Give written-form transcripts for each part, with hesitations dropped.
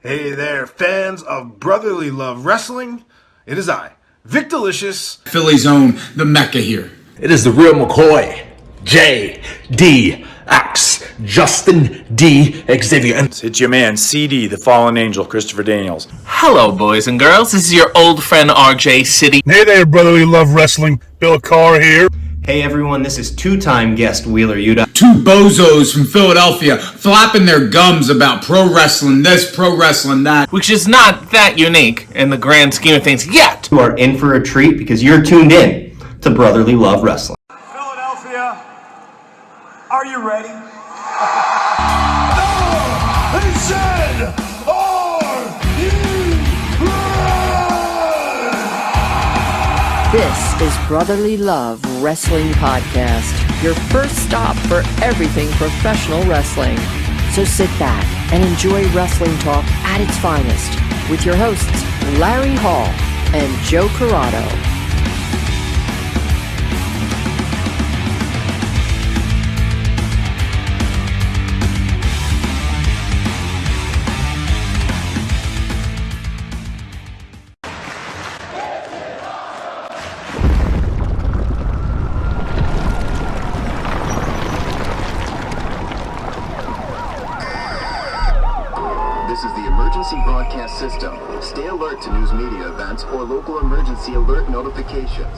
Hey there, fans of brotherly love wrestling. It is I, Vik Dalishus, Philly's own, the Mecca here. It is the real McCoy, J.D.X. Justin D. Xavier. It's your man, CD, the fallen angel, Christopher Daniels. Hello, boys and girls. This is your old friend, RJ City. Hey there, brotherly love wrestling. Bill Carr here. Hey everyone, this is two-time guest Wheeler Yuta. Two bozos from Philadelphia flapping their gums about pro wrestling this, pro wrestling that. Which is not that unique in the grand scheme of things yet. You are in for a treat because you're tuned in to Brotherly Love Wrestling. Philadelphia, are you ready? No! They said, are you ready? This is Brotherly Love Wrestling Podcast, your first stop for everything professional wrestling. So sit back and enjoy wrestling talk at its finest with your hosts, Larry Hall and Joe Corrado. This is the emergency broadcast system. Stay alert to news media events or local emergency alert notifications.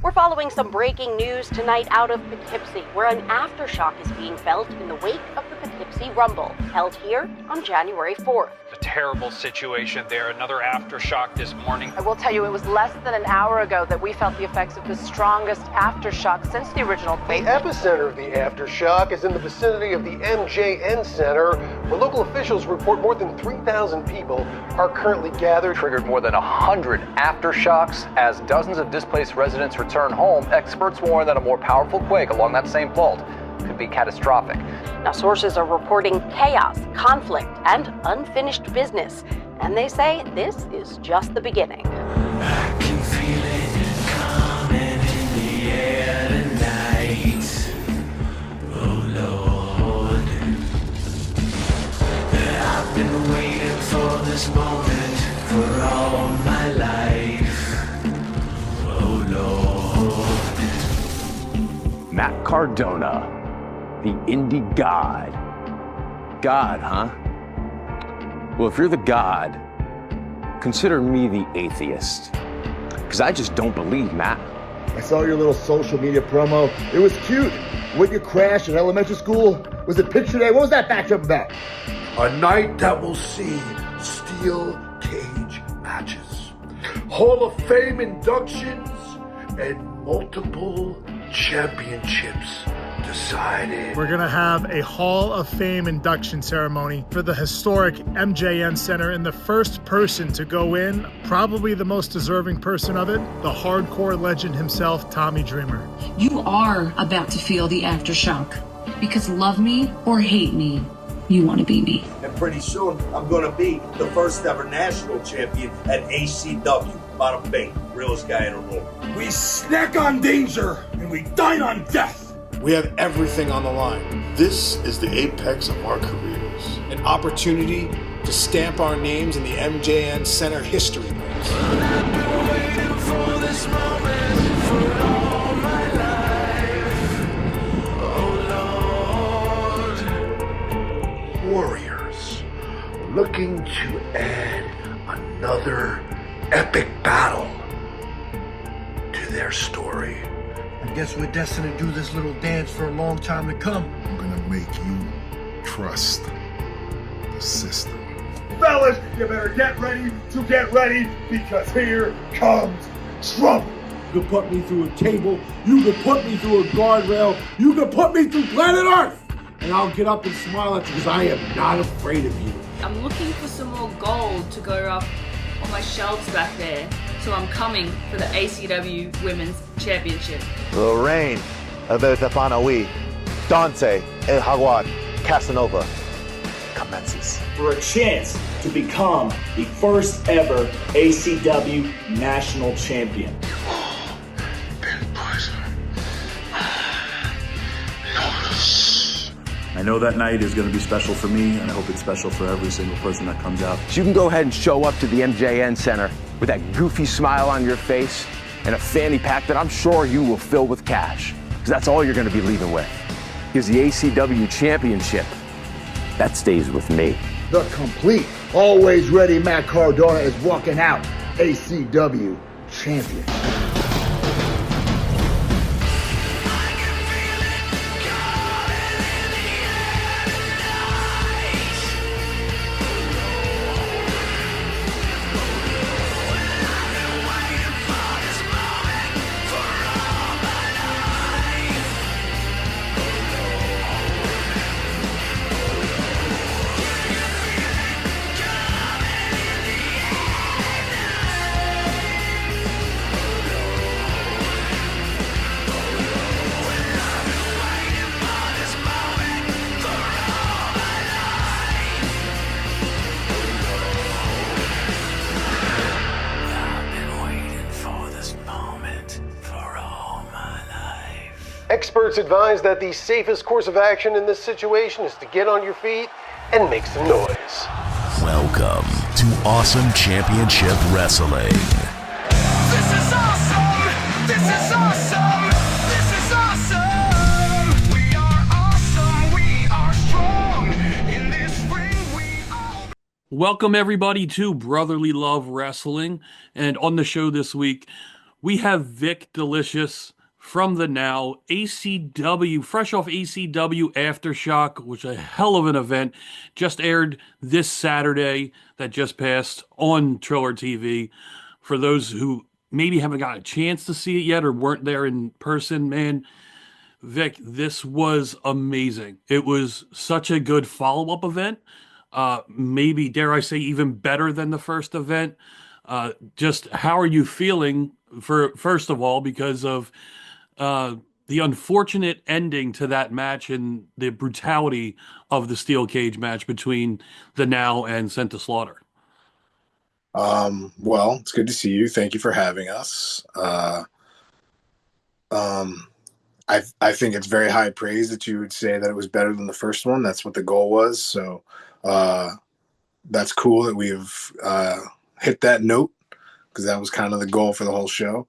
We're following some breaking news tonight out of Poughkeepsie, where an aftershock is being felt in the wake of the Poughkeepsie Rumble, held here on January 4th. A terrible situation there. Another aftershock this morning. I will tell you, it was less than an hour ago that we felt the effects of the strongest aftershock since the original. The epicenter of the aftershock is in the vicinity of the MJN Center, where local officials report more than 3,000 people are currently gathered. Triggered more than 100 aftershocks as dozens of displaced residents return home. Experts warn that a more powerful quake along that same fault could be catastrophic. Now, sources are reporting chaos, conflict, and unfinished business, and they say this is just the beginning. I can feel it coming in the air tonight. Oh Lord, I've been waiting for this moment for all my life. Oh Lord. Matt Cardona, the indie god. God, huh? Well, if you're the god, consider me the atheist. Because I just don't believe, Matt. I saw your little social media promo. It was cute. When you crashed in elementary school, was it picture day? What was that backdrop about? A night that will see steel cage matches, Hall of Fame inductions, and multiple championships decided. We're going to have a Hall of Fame induction ceremony for the historic MJN Center, and the first person to go in, probably the most deserving person of it, the hardcore legend himself, Tommy Dreamer. You are about to feel the aftershock, because love me or hate me, you want to be me. And pretty soon, I'm going to be the first ever national champion at ACW. Bada bing, realest guy in the room. We snack on danger and we dine on death. We have everything on the line. This is the apex of our careers. An opportunity to stamp our names in the MJN Center history books. I've been waiting for this moment for all my life. Oh Lord. Warriors looking to add another epic battle to their story. I guess we're destined to do this little dance for a long time to come. I'm gonna make you trust the system. Fellas, you better get ready because here comes trouble. You can put me through a table, you can put me through a guardrail, you can put me through planet Earth, and I'll get up and smile at you because I am not afraid of you. I'm looking for some more gold to go up on my shelves back there, so I'm coming for the ACW Women's Championship. The reign of El Tefanawi, Dante, El Jaguar, Casanova, commences. For a chance to become the first ever ACW National Champion. Notice. I know that night is going to be special for me, and I hope it's special for every single person that comes out. So you can go ahead and show up to the MJN Center with that goofy smile on your face and a fanny pack that I'm sure you will fill with cash, because that's all you're going to be leaving with. Because the ACW Championship, that stays with me. The complete, always ready Matt Cardona is walking out ACW champion. Experts advise that the safest course of action in this situation is to get on your feet and make some noise. Welcome to Awesome Championship Wrestling. This is awesome! This is awesome! This is awesome! We are awesome! We are strong! In this ring we all... Welcome everybody to Brotherly Love Wrestling, and on the show this week we have Vik Dalishus from the Now, ACW, fresh off ACW Aftershock, which is a hell of an event, just aired this Saturday that just passed on Triller TV. For those who maybe haven't got a chance to see it yet or weren't there in person, man, Vik, this was amazing. It was such a good follow-up event. Maybe, dare I say, even better than the first event. Just how are you feeling, first of all, because of the unfortunate ending to that match and the brutality of the steel cage match between the Now and Sent to Slaughter? Well, it's good to see you. Thank you for having us. I think it's very high praise that you would say that it was better than the first one. That's what the goal was. So that's cool that we've hit that note, because that was kind of the goal for the whole show.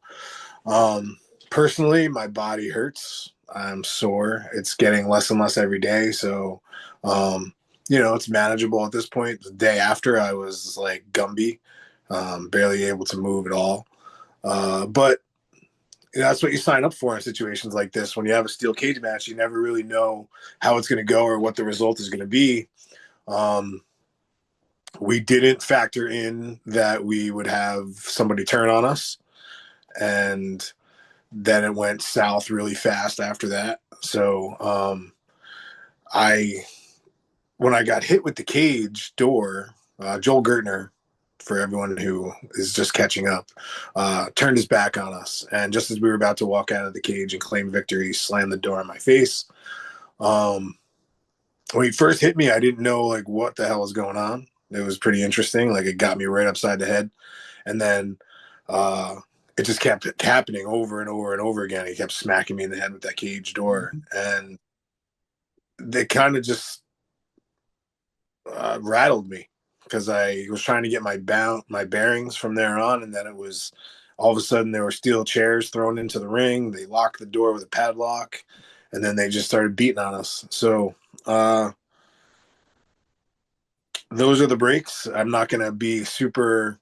Personally, my body hurts. I'm sore. It's getting less and less every day. So, it's manageable at this point. The day after, I was like Gumby, barely able to move at all. But that's what you sign up for in situations like this. When you have a steel cage match, you never really know how it's going to go or what the result is going to be. We didn't factor in that we would have somebody turn on us, and then it went south really fast after that. So when I got hit with the cage door, Joel Gertner, for everyone who is just catching up, turned his back on us. And just as we were about to walk out of the cage and claim victory, slammed the door in my face. When he first hit me, I didn't know like what the hell was going on. It was pretty interesting. Like, it got me right upside the head. And then it just kept happening over and over and over again. He kept smacking me in the head with that cage door. And they kind of just rattled me, because I was trying to get my bearings from there on. And then it was all of a sudden there were steel chairs thrown into the ring. They locked the door with a padlock, and then they just started beating on us. So those are the breaks. I'm not going to be super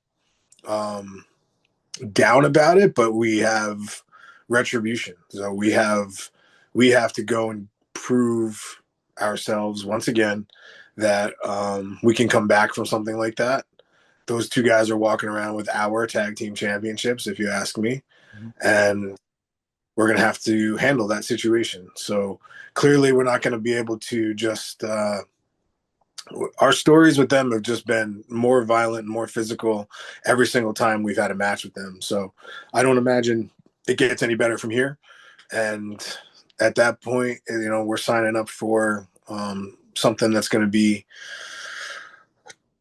down about it, but we have retribution. So we have to go and prove ourselves once again that we can come back from something like that. Those two guys are walking around with our tag team championships, if you ask me, and we're going to have to handle that situation. So clearly we're not going to be able to just our stories with them have just been more violent and more physical every single time we've had a match with them. So I don't imagine it gets any better from here. And at that point, we're signing up for something that's going to be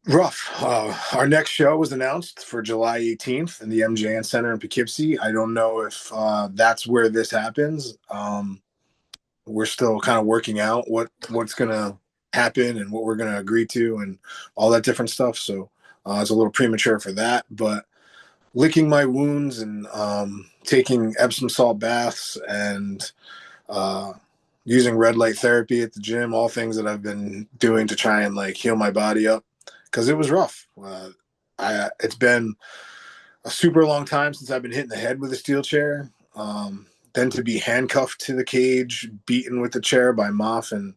rough. Our next show was announced for July 18th in the MJN Center in Poughkeepsie. I don't know if that's where this happens. we're still kind of working out what's gonna happen and what we're gonna agree to and all that different stuff. So it's a little premature for that, but licking my wounds and taking Epsom salt baths and using red light therapy at the gym, all things that I've been doing to try and like heal my body up because it was rough. It's been a super long time since I've been hitting the head with a steel chair. Then to be handcuffed to the cage, beaten with the chair by Moff and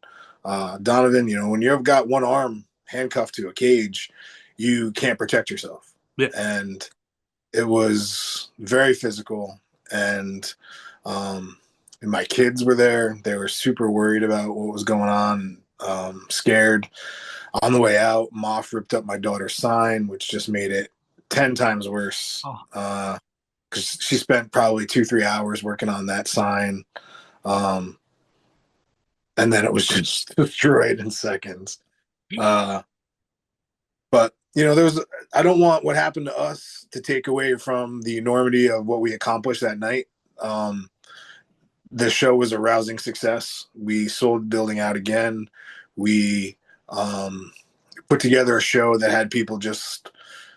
Donovan, when you've got one arm handcuffed to a cage, you can't protect yourself. Yeah. And it was very physical. And my kids were there. They were super worried about what was going on, scared. On the way out, Moff ripped up my daughter's sign, which just made it 10 times worse. Because she spent probably 2-3 hours working on that sign. And then it was just destroyed in seconds. But, I don't want what happened to us to take away from the enormity of what we accomplished that night. The show was a rousing success. We sold the building out again. We put together a show that had people just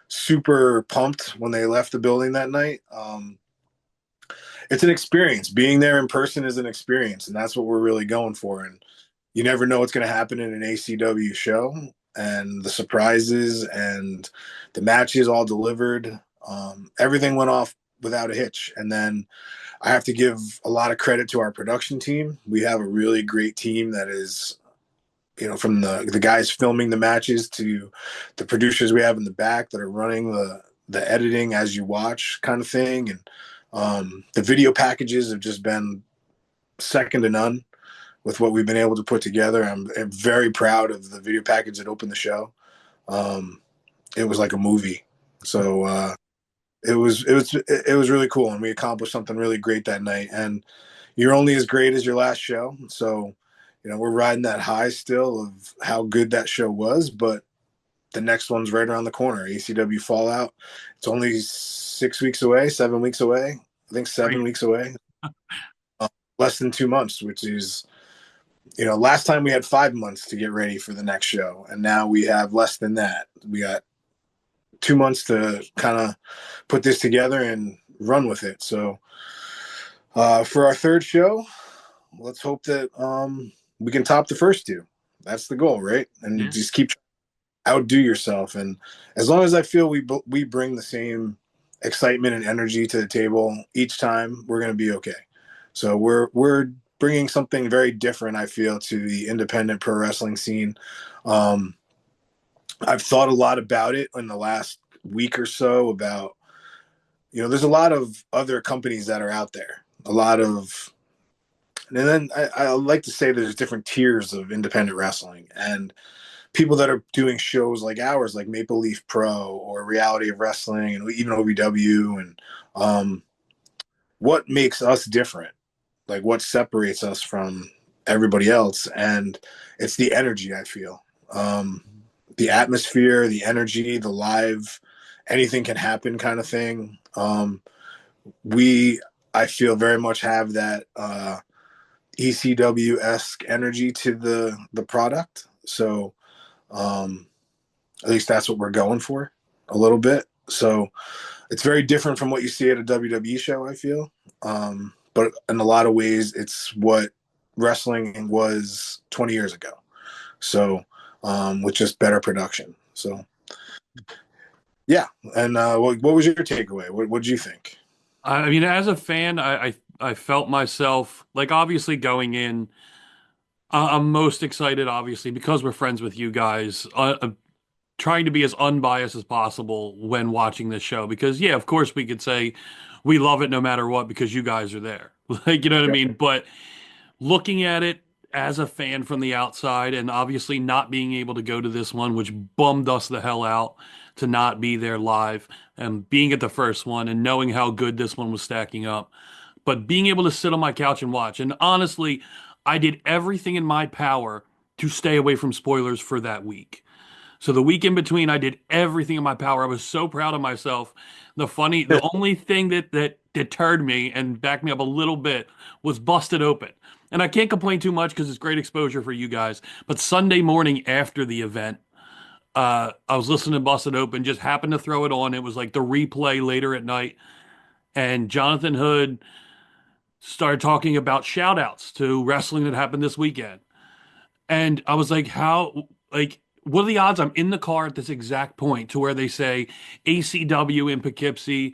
super pumped when they left the building that night. It's an experience. Being there in person is an experience, and that's what we're really going for. And you never know what's going to happen in an ACW show, and the surprises and the matches all delivered. Everything went off without a hitch. And then I have to give a lot of credit to our production team. We have a really great team that is, from the guys filming the matches to the producers we have in the back that are running the editing as you watch kind of thing. And the video packages have just been second to none with what we've been able to put together. I'm very proud of the video package that opened the show. It was like a movie. So it was really cool, and we accomplished something really great that night. And you're only as great as your last show. So, we're riding that high still of how good that show was, but the next one's right around the corner. ACW Fallout. It's only 7 weeks away. I think 7 weeks away. Less than 2 months, which is, last time we had 5 months to get ready for the next show, and now we have less than that. We got 2 months to kind of put this together and run with it. So for our third show, let's hope that we can top the first two. That's the goal, right? And just keep outdo yourself. And as long as I feel we bring the same excitement and energy to the table each time, we're going to be okay. So we're bringing something very different, I feel, to the independent pro wrestling scene. I've thought a lot about it in the last week or so about, there's a lot of other companies that are out there, and then I like to say there's different tiers of independent wrestling, and people that are doing shows like ours, like Maple Leaf Pro or Reality of Wrestling and even OVW. And what makes us different? Like what separates us from everybody else? And it's the energy, I feel. The atmosphere, the energy, the live, anything can happen kind of thing. I feel very much have that ECW-esque energy to the product. So at least that's what we're going for a little bit. So it's very different from what you see at a WWE show, I feel. But in a lot of ways, it's what wrestling was 20 years ago. So with just better production. So yeah. And what was your takeaway? What did you think? I mean, as a fan, I felt myself, like, obviously going in, I'm most excited, obviously, because we're friends with you guys, trying to be as unbiased as possible when watching this show. Because, yeah, of course we could say we love it no matter what because you guys are there. Like, you know what I mean? But looking at it as a fan from the outside, and obviously not being able to go to this one, which bummed us the hell out to not be there live, and being at the first one and knowing how good this one was stacking up, but being able to sit on my couch and watch. And honestly, I did everything in my power to stay away from spoilers for that week. So the week in between, I did everything in my power. I was so proud of myself. The only thing that deterred me and backed me up a little bit was Busted Open. and I can't complain too much because it's great exposure for you guys. But Sunday morning after the event, I was listening to Busted Open, just happened to throw it on. It was like the replay later at night, and Jonathan Hood started talking about shout outs to wrestling that happened this weekend. And I was like, what are the odds I'm in the car at this exact point to where they say ACW in Poughkeepsie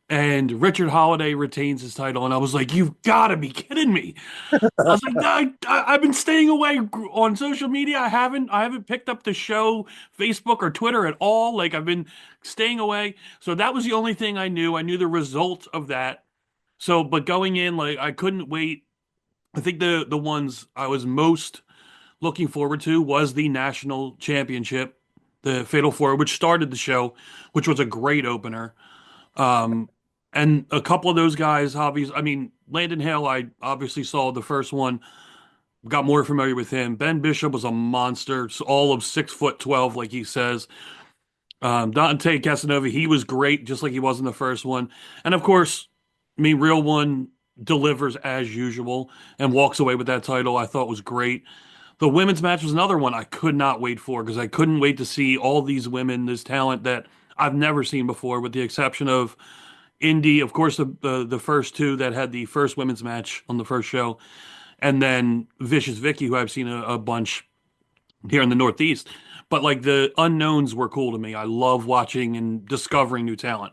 and Richard Holliday retains his title? And I was like, you've got to be kidding me. I was like, I've been staying away on social media. I haven't picked up the show, Facebook or Twitter at all. Like, I've been staying away. So that was the only thing I knew. I knew the result of that. So, but going in, like, I couldn't wait. I think the ones I was most looking forward to was the national championship, the Fatal Four, which started the show, which was a great opener. And a couple of those guys, obviously, I mean, Landon Hale, I obviously saw the first one, got more familiar with him. Ben Bishop was a monster, all of 6'12", like he says. Dante Casanova, he was great, just like he was in the first one. And of course, I mean, Real One delivers as usual and walks away with that title. I thought was great. The women's match was another one I could not wait for because I couldn't wait to see all these women, this talent that I've never seen before, with the exception of Indy, of course, the first two that had the first women's match on the first show, and then Vicious Vicky, who I've seen a bunch here in the Northeast. But like the unknowns were cool to me. I love watching and discovering new talent.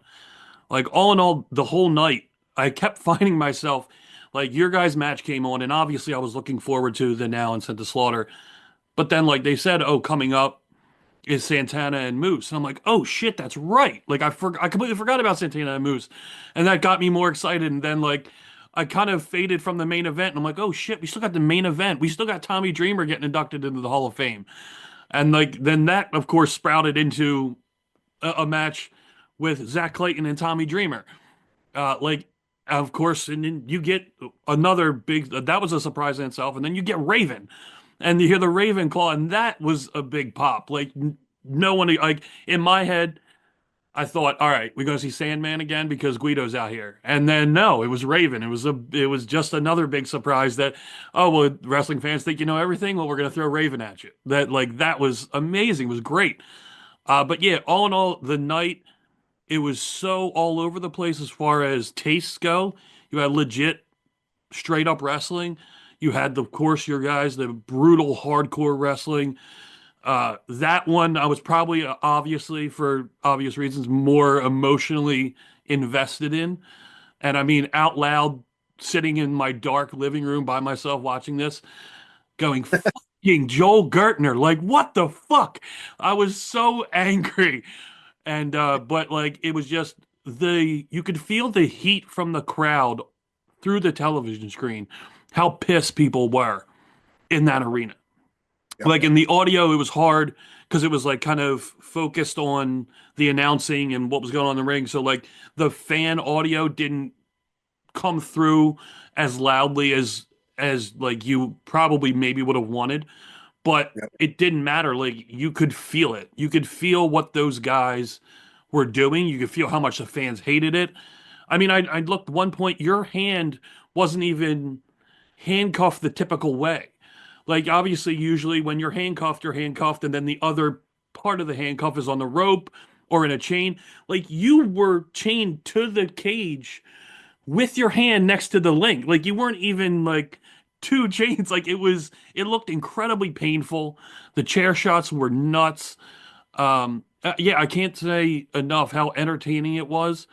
Like all in all, the whole night, I kept finding myself, like your guys' match came on, and obviously I was looking forward to the Now and Sent to Slaughter. But then like they said, oh, coming up is Santana and Moose. And I'm like, oh shit, that's right. Like I completely forgot about Santana and Moose. And that got me more excited. And then like I kind of faded from the main event, and I'm like, oh shit, we still got the main event. We still got Tommy Dreamer getting inducted into the Hall of Fame. And like then that of course sprouted into a match with Zach Clayton and Tommy Dreamer. Of course, and then you get another big, that was a surprise in itself. And then you get Raven, and you hear the Raven Claw, and that was a big pop. Like, no one, like, in my head, I thought, all right, we're going to see Sandman again because Guido's out here. And then, no, it was Raven. It was just another big surprise that, oh, well, wrestling fans think you know everything. Well, we're going to throw Raven at you. That was amazing. It was great. But yeah, all in all, the night, it was so all over the place as far as tastes go. You had legit, straight up wrestling. You had, of course, your guys, the brutal, hardcore wrestling. That one, I was probably, obviously, for obvious reasons, more emotionally invested in. And I mean, out loud, sitting in my dark living room by myself watching this, going, fucking Joel Gertner. Like, what the fuck? I was so angry. And but like it was just you could feel the heat from the crowd through the television screen, how pissed people were in that arena. Yep. Like in the audio, it was hard because it was like kind of focused on the announcing and what was going on in the ring. So like the fan audio didn't come through as loudly as like you probably maybe would have wanted. But it didn't matter. Like you could feel it. You could feel what those guys were doing. You could feel how much the fans hated it. I mean, I looked one point, your hand wasn't even handcuffed the typical way. Like obviously, usually when you're handcuffed, and then the other part of the handcuff is on the rope or in a chain. Like you were chained to the cage with your hand next to the link. Like you weren't even like two chains. Like it looked incredibly painful. The chair shots were nuts. Yeah, I can't say enough how entertaining it was.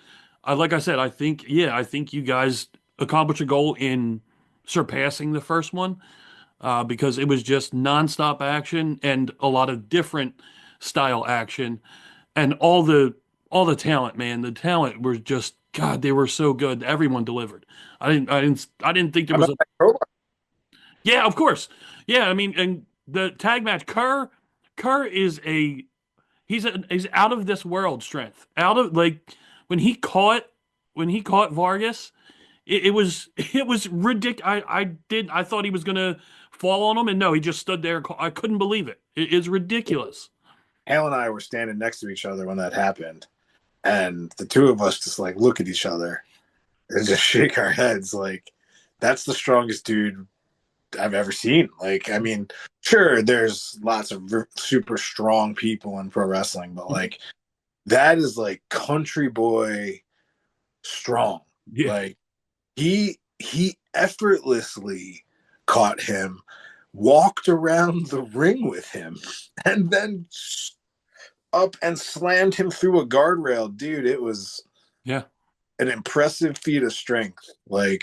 Like I said, I think you guys accomplished a goal in surpassing the first one because it was just nonstop action and a lot of different style action, and all the talent, man. The talent were just, God, they were so good. Everyone delivered. I didn't think there was Yeah, of course. Yeah, I mean, and the tag match, Kerr is he's out of this world strength. Out of like when he caught Vargas, it was ridiculous. I thought he was gonna fall on him, and no, he just stood there. I couldn't believe it. It's ridiculous. Hale and I were standing next to each other when that happened, and the two of us just like look at each other and just shake our heads like, that's the strongest dude I've ever seen. Like, I mean, sure, there's lots of super strong people in pro wrestling, but like that is like country boy strong. Yeah. Like he effortlessly caught him, walked around the ring with him, and then up and slammed him through a guardrail. Dude, it was an impressive feat of strength. Like,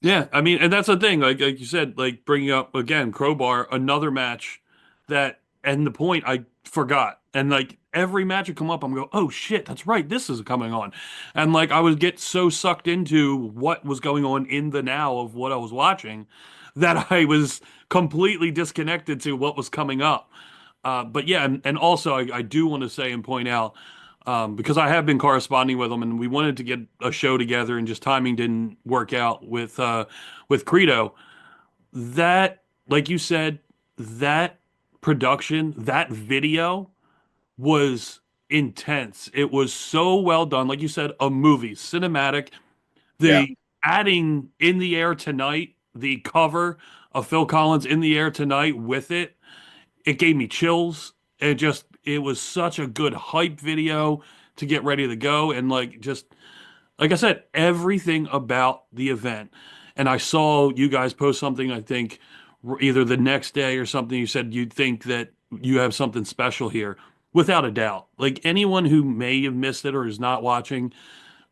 yeah, I mean, and that's the thing, like you said, like bringing up again Crowbar, another match that, and the point I forgot, and like every match would come up, I'm go, oh shit, that's right, this is coming on, and like I would get so sucked into what was going on in the now of what I was watching that I was completely disconnected to what was coming up. But yeah, and also I do want to say and point out, because I have been corresponding with them, and we wanted to get a show together, and just timing didn't work out with Credo. That, like you said, that production, that video was intense. It was so well done. Like you said, a movie, cinematic. The adding In the Air Tonight, the cover of Phil Collins In the Air Tonight with it gave me chills. It was such a good hype video to get ready to go. And like I said, everything about the event. And I saw you guys post something, I think either the next day or something. You said you think that you have something special here. Without a doubt. Like anyone who may have missed it or is not watching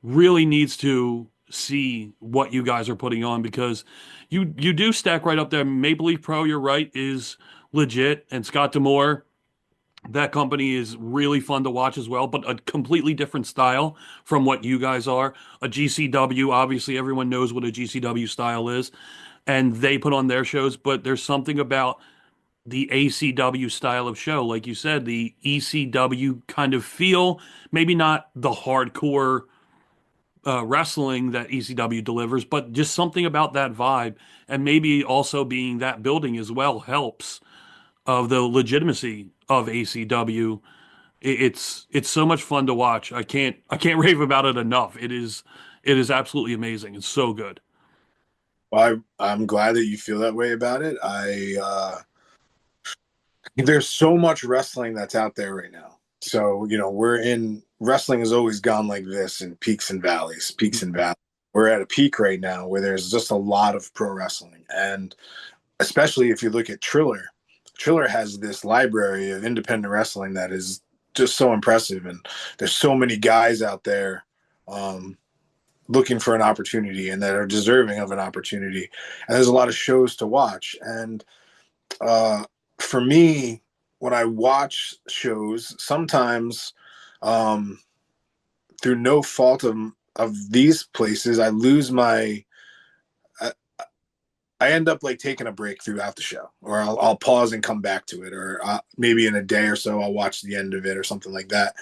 really needs to see what you guys are putting on, because you do stack right up there. Maple Leaf Pro, you're right, is legit, and Scott Demore, that company is really fun to watch as well, but a completely different style from what you guys are. A GCW, obviously everyone knows what a GCW style is, and they put on their shows, but there's something about the ACW style of show, like you said, the ECW kind of feel, maybe not the hardcore wrestling that ECW delivers, but just something about that vibe, and maybe also being that building as well helps of the legitimacy of ACW. It's so much fun to watch. I can't rave about it enough. It is absolutely amazing. It's so good. Well, I'm glad that you feel that way about it. There's so much wrestling that's out there right now. So, wrestling has always gone like this in peaks and valleys. We're at a peak right now where there's just a lot of pro wrestling. And especially if you look at Triller has this library of independent wrestling that is just so impressive. And there's so many guys out there looking for an opportunity and that are deserving of an opportunity. And there's a lot of shows to watch. And for me, when I watch shows, sometimes through no fault of these places, I lose my. I end up like taking a break throughout the show, or I'll pause and come back to it, or maybe in a day or so I'll watch the end of it or something like that.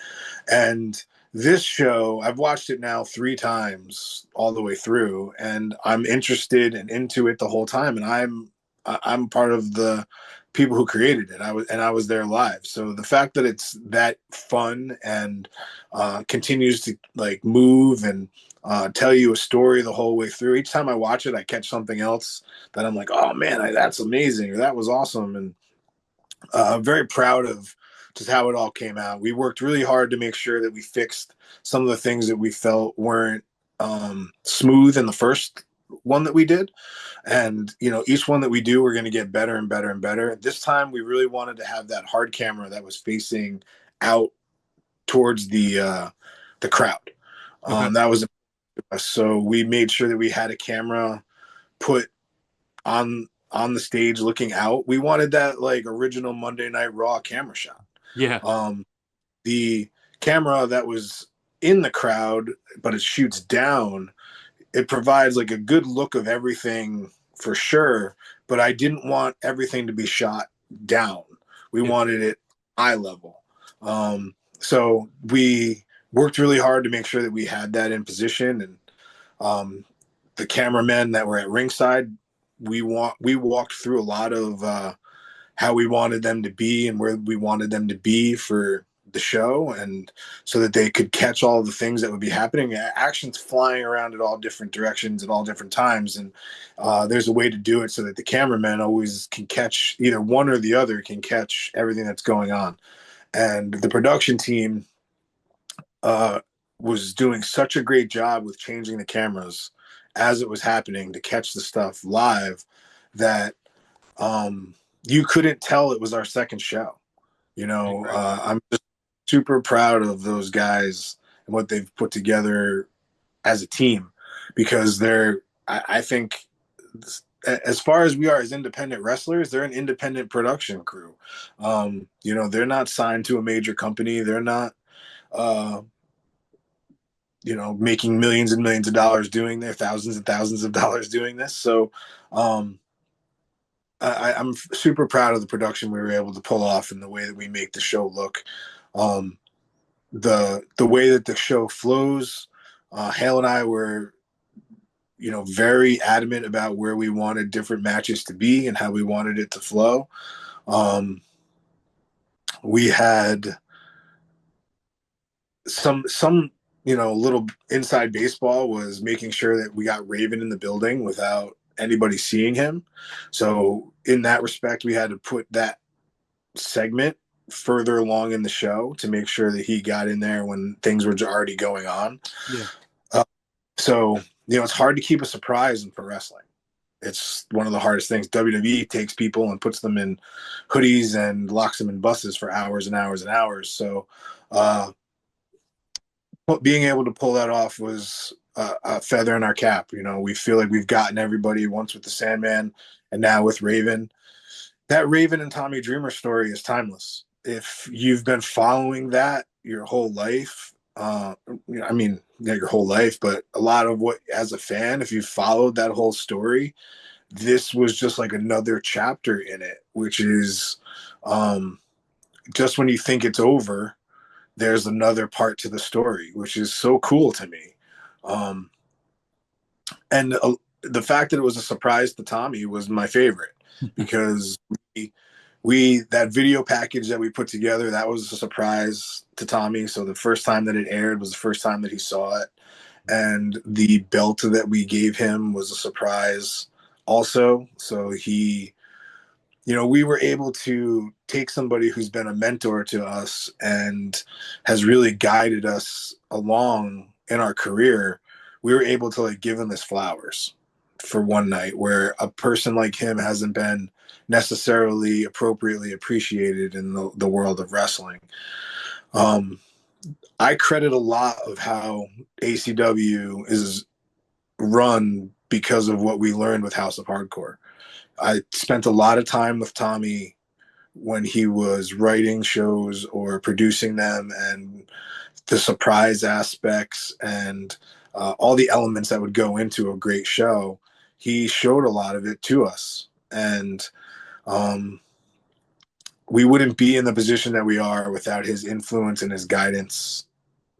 And this show, I've watched it now 3 times all the way through, and I'm interested and into it the whole time. And I'm part of the people who created it. I was there live. So the fact that it's that fun and continues to like move and tell you a story the whole way through. Each time I watch it, I catch something else that I'm like, oh man, that's amazing, or that was awesome. And I'm very proud of just how it all came out. We worked really hard to make sure that we fixed some of the things that we felt weren't smooth in the first one that we did. And, each one that we do, we're going to get better and better and better. This time we really wanted to have that hard camera that was facing out towards the crowd. That was so we made sure that we had a camera put on the stage looking out. We wanted that like original Monday Night Raw camera shot. Yeah. The camera that was in the crowd, but it shoots down, it provides like a good look of everything for sure, but I didn't want everything to be shot down. We wanted it eye level. So we worked really hard to make sure that we had that in position. And the cameramen that were at ringside, we walked through a lot of how we wanted them to be and where we wanted them to be for the show, and so that they could catch all the things that would be happening. Action's flying around at all different directions at all different times, and there's a way to do it so that the cameraman always can catch, either one or the other can catch everything that's going on. And the production team was doing such a great job with changing the cameras as it was happening to catch the stuff live that you couldn't tell it was our second show. I'm just super proud of those guys and what they've put together as a team, because I think, as far as we are as independent wrestlers, they're an independent production crew. They're not signed to a major company. They're not, making millions and millions of dollars doing their thousands and thousands of dollars doing this. So I'm super proud of the production we were able to pull off and the way that we make the show look. The way that the show flows, Hale and I were, very adamant about where we wanted different matches to be and how we wanted it to flow. We had some little inside baseball was making sure that we got Raven in the building without anybody seeing him. So in that respect, we had to put that segment further along in the show to make sure that he got in there when things were already going on. Yeah. So, it's hard to keep a surprise in pro wrestling. It's one of the hardest things. WWE takes people and puts them in hoodies and locks them in buses for hours and hours and hours. So, being able to pull that off was a feather in our cap. We feel like we've gotten everybody once with the Sandman and now with Raven. That Raven and Tommy Dreamer story is timeless. If you've been following that your whole life, not your whole life, but a lot of what, as a fan, if you followed that whole story, this was just like another chapter in it, which is just when you think it's over, there's another part to the story, which is so cool to me. And the fact that it was a surprise to Tommy was my favorite, because we that video package that we put together, that was a surprise to Tommy. So the first time that it aired was the first time that he saw it. And the belt that we gave him was a surprise also. So he, we were able to take somebody who's been a mentor to us and has really guided us along in our career. We were able to give him his flowers for one night, where a person like him hasn't been necessarily appropriately appreciated in the world of wrestling. I credit a lot of how ACW is run because of what we learned with House of Hardcore. I spent a lot of time with Tommy when he was writing shows or producing them, and the surprise aspects and all the elements that would go into a great show. He showed a lot of it to us, and we wouldn't be in the position that we are without his influence and his guidance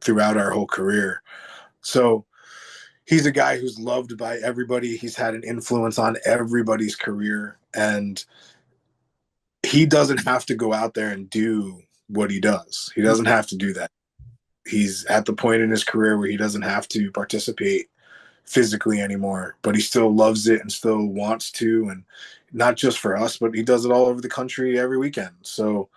throughout our whole career. So he's a guy who's loved by everybody. He's had an influence on everybody's career, and he doesn't have to go out there and do what he does. He doesn't have to do that. He's at the point in his career where he doesn't have to participate physically anymore, but he still loves it and still wants to, and not just for us, but he does it all over the country every weekend. So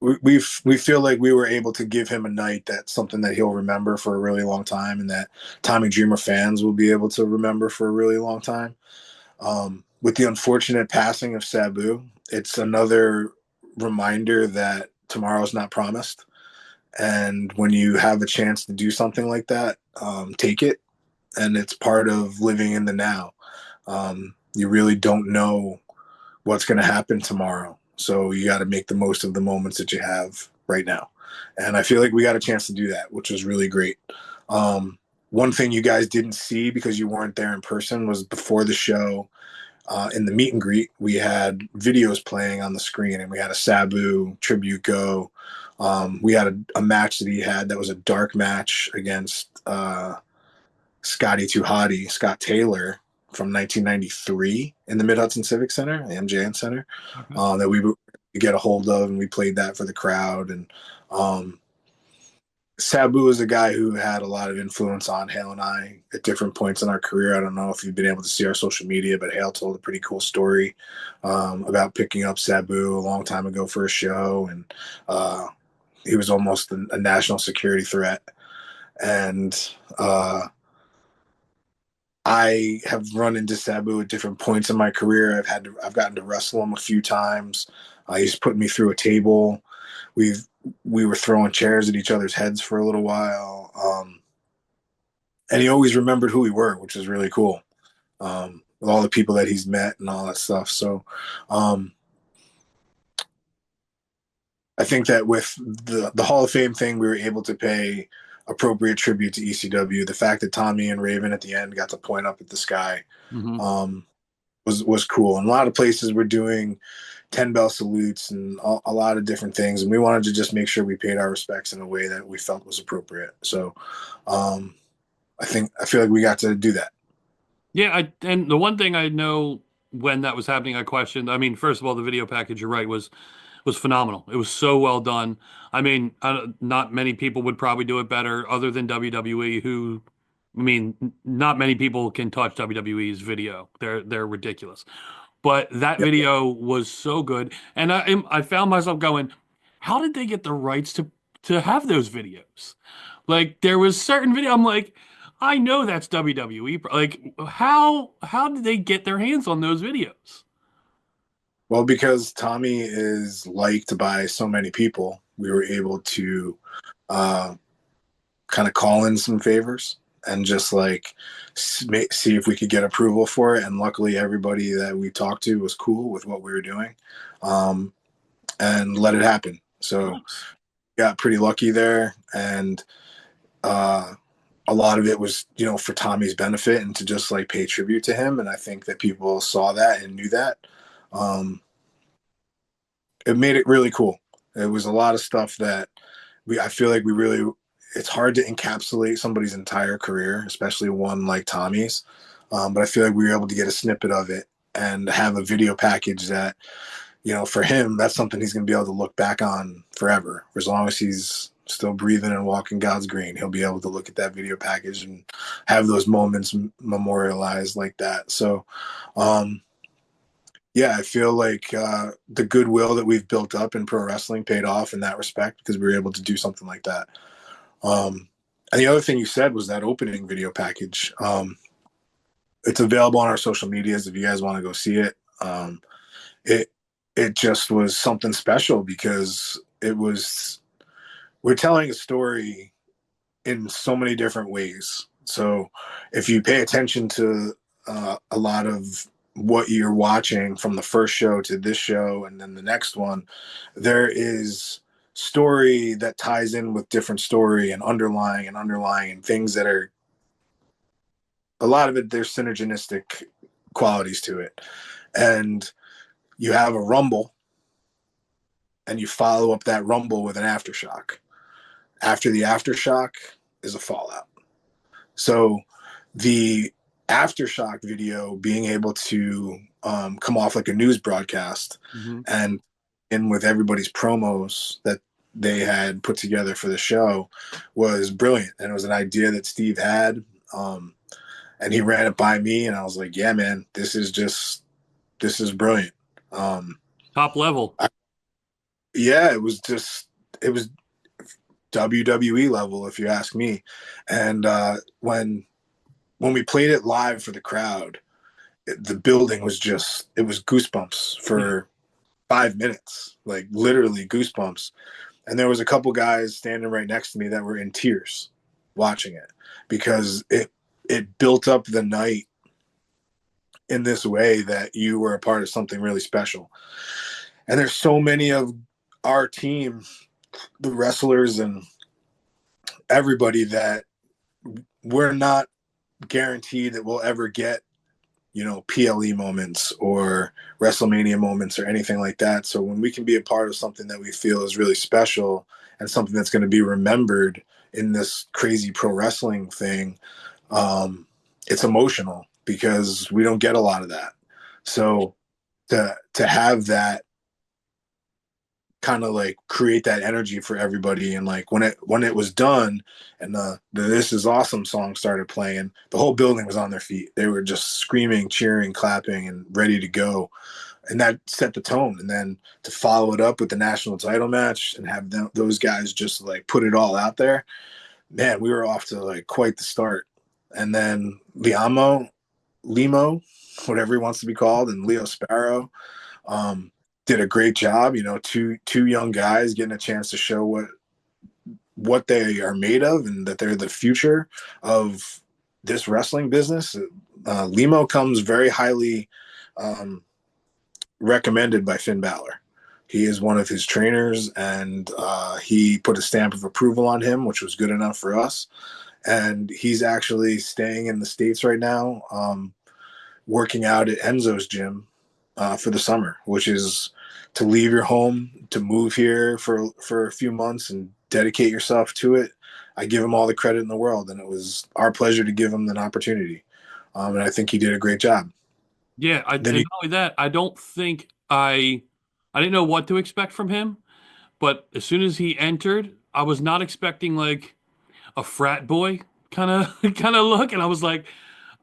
we feel like we were able to give him a night that's something that he'll remember for a really long time, and that Tommy Dreamer fans will be able to remember for a really long time. With the unfortunate passing of Sabu, it's another reminder that tomorrow's not promised. And when you have a chance to do something like that, take it. And it's part of living in the now. You really don't know what's going to happen tomorrow. So you got to make the most of the moments that you have right now. And I feel like we got a chance to do that, which was really great. One thing you guys didn't see because you weren't there in person was before the show, in the meet and greet, we had videos playing on the screen, and we had a Sabu tribute go. We had a match that he had that was a dark match against Scott Taylor from 1993 in the Mid-Hudson Civic Center, the MJN Center, that we were get a hold of, and we played that for the crowd. And Sabu is a guy who had a lot of influence on Hale and I at different points in our career. I don't know if you've been able to see our social media, but Hale told a pretty cool story about picking up Sabu a long time ago for a show, and he was almost a national security threat. And I have run into Sabu at different points in my career. I've gotten to wrestle him a few times. He's put me through a table. We were throwing chairs at each other's heads for a little while. And he always remembered who we were, which is really cool. With all the people that he's met and all that stuff. So I think that with the Hall of Fame thing, we were able to pay appropriate tribute to ECW. The fact that Tommy and Raven at the end got to point up at the sky was cool. And a lot of places were doing 10 bell salutes and a lot of different things, and we wanted to just make sure we paid our respects in a way that we felt was appropriate. So I feel like we got to do that. Yeah, and the one thing I know when that was happening, I questioned. I mean, first of all, the video package, you're right, was phenomenal. It was so well done. I mean, not many people would probably do it better other than WWE, who, I mean, not many people can touch WWE's video. They're ridiculous. But that video was so good. And I found myself going, how did they get the rights to have those videos? Like, there was certain video, I'm like, I know that's WWE. Like, how did they get their hands on those videos? Well, because Tommy is liked by so many people, we were able to kind of call in some favors and just like see if we could get approval for it. And luckily, everybody that we talked to was cool with what we were doing, and let it happen. So got pretty lucky there. And a lot of it was, for Tommy's benefit and to just like pay tribute to him. And I think that people saw that and knew that. It made it really cool. It was a lot of stuff that I feel like it's hard to encapsulate somebody's entire career, especially one like Tommy's. But I feel like we were able to get a snippet of it and have a video package that, for him, that's something he's going to be able to look back on forever. For as long as he's still breathing and walking God's green, he'll be able to look at that video package and have those moments memorialized like that. So, yeah, I feel like the goodwill that we've built up in pro wrestling paid off in that respect because we were able to do something like that. And the other thing you said was that opening video package. It's available on our social medias if you guys want to go see it. It just was something special because we're telling a story in so many different ways. So if you pay attention to a lot of what you're watching from the first show to this show and then the next one, there is story that ties in with different story and underlying and things that are, a lot of it, there's synergistic qualities to it. And you have a rumble and you follow up that rumble with an aftershock. After the aftershock is a fallout. So the Aftershock video being able to come off like a news broadcast and in with everybody's promos that they had put together for the show was brilliant. And it was an idea that Steve had, and he ran it by me and I was like, yeah, man, this is brilliant. Top level. It was WWE level, if you ask me. And when we played it live for the crowd, the building was it was goosebumps for 5 minutes, like literally goosebumps. And there was a couple guys standing right next to me that were in tears watching it because it built up the night in this way that you were a part of something really special. And there's so many of our team, the wrestlers and everybody, that we're not guaranteed that we'll ever get, PLE moments or WrestleMania moments or anything like that. So when we can be a part of something that we feel is really special and something that's going to be remembered in this crazy pro wrestling thing, it's emotional because we don't get a lot of that. So to have that kind of like create that energy for everybody. And like when it was done and the This Is Awesome song started playing, the whole building was on their feet. They were just screaming, cheering, clapping, and ready to go. And that set the tone. And then to follow it up with the national title match and have those guys just like put it all out there, man, we were off to like quite the start. And then Limo, whatever he wants to be called, and Leo Sparrow, did a great job. You know, two young guys getting a chance to show what they are made of and that they're the future of this wrestling business. Limo comes very highly recommended by Finn Balor. He is one of his trainers, and he put a stamp of approval on him, which was good enough for us. And he's actually staying in the States right now, working out at Enzo's gym for the summer, which is to leave your home, to move here for a few months and dedicate yourself to it. I give him all the credit in the world, and it was our pleasure to give him an opportunity. And I think he did a great job. Yeah, and not only that, I don't think I didn't know what to expect from him, but as soon as he entered, I was not expecting like a frat boy kind of look, and I was like,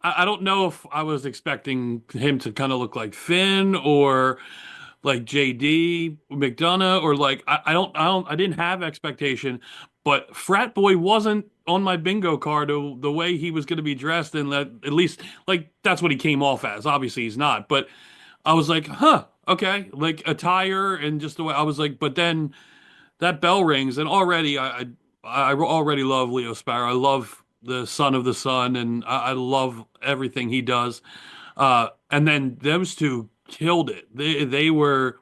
I don't know if I was expecting him to kind of look like Finn or like JD McDonough, or like I didn't have expectation, but frat boy wasn't on my bingo card the way he was going to be dressed, and that at least like that's what he came off as. Obviously he's not, but I was like, huh, okay, like attire and just the way I was like, but then that bell rings, and already I already love Leo Sparrow. I love the Son of the Sun, and I love everything he does. And then those two killed it. They were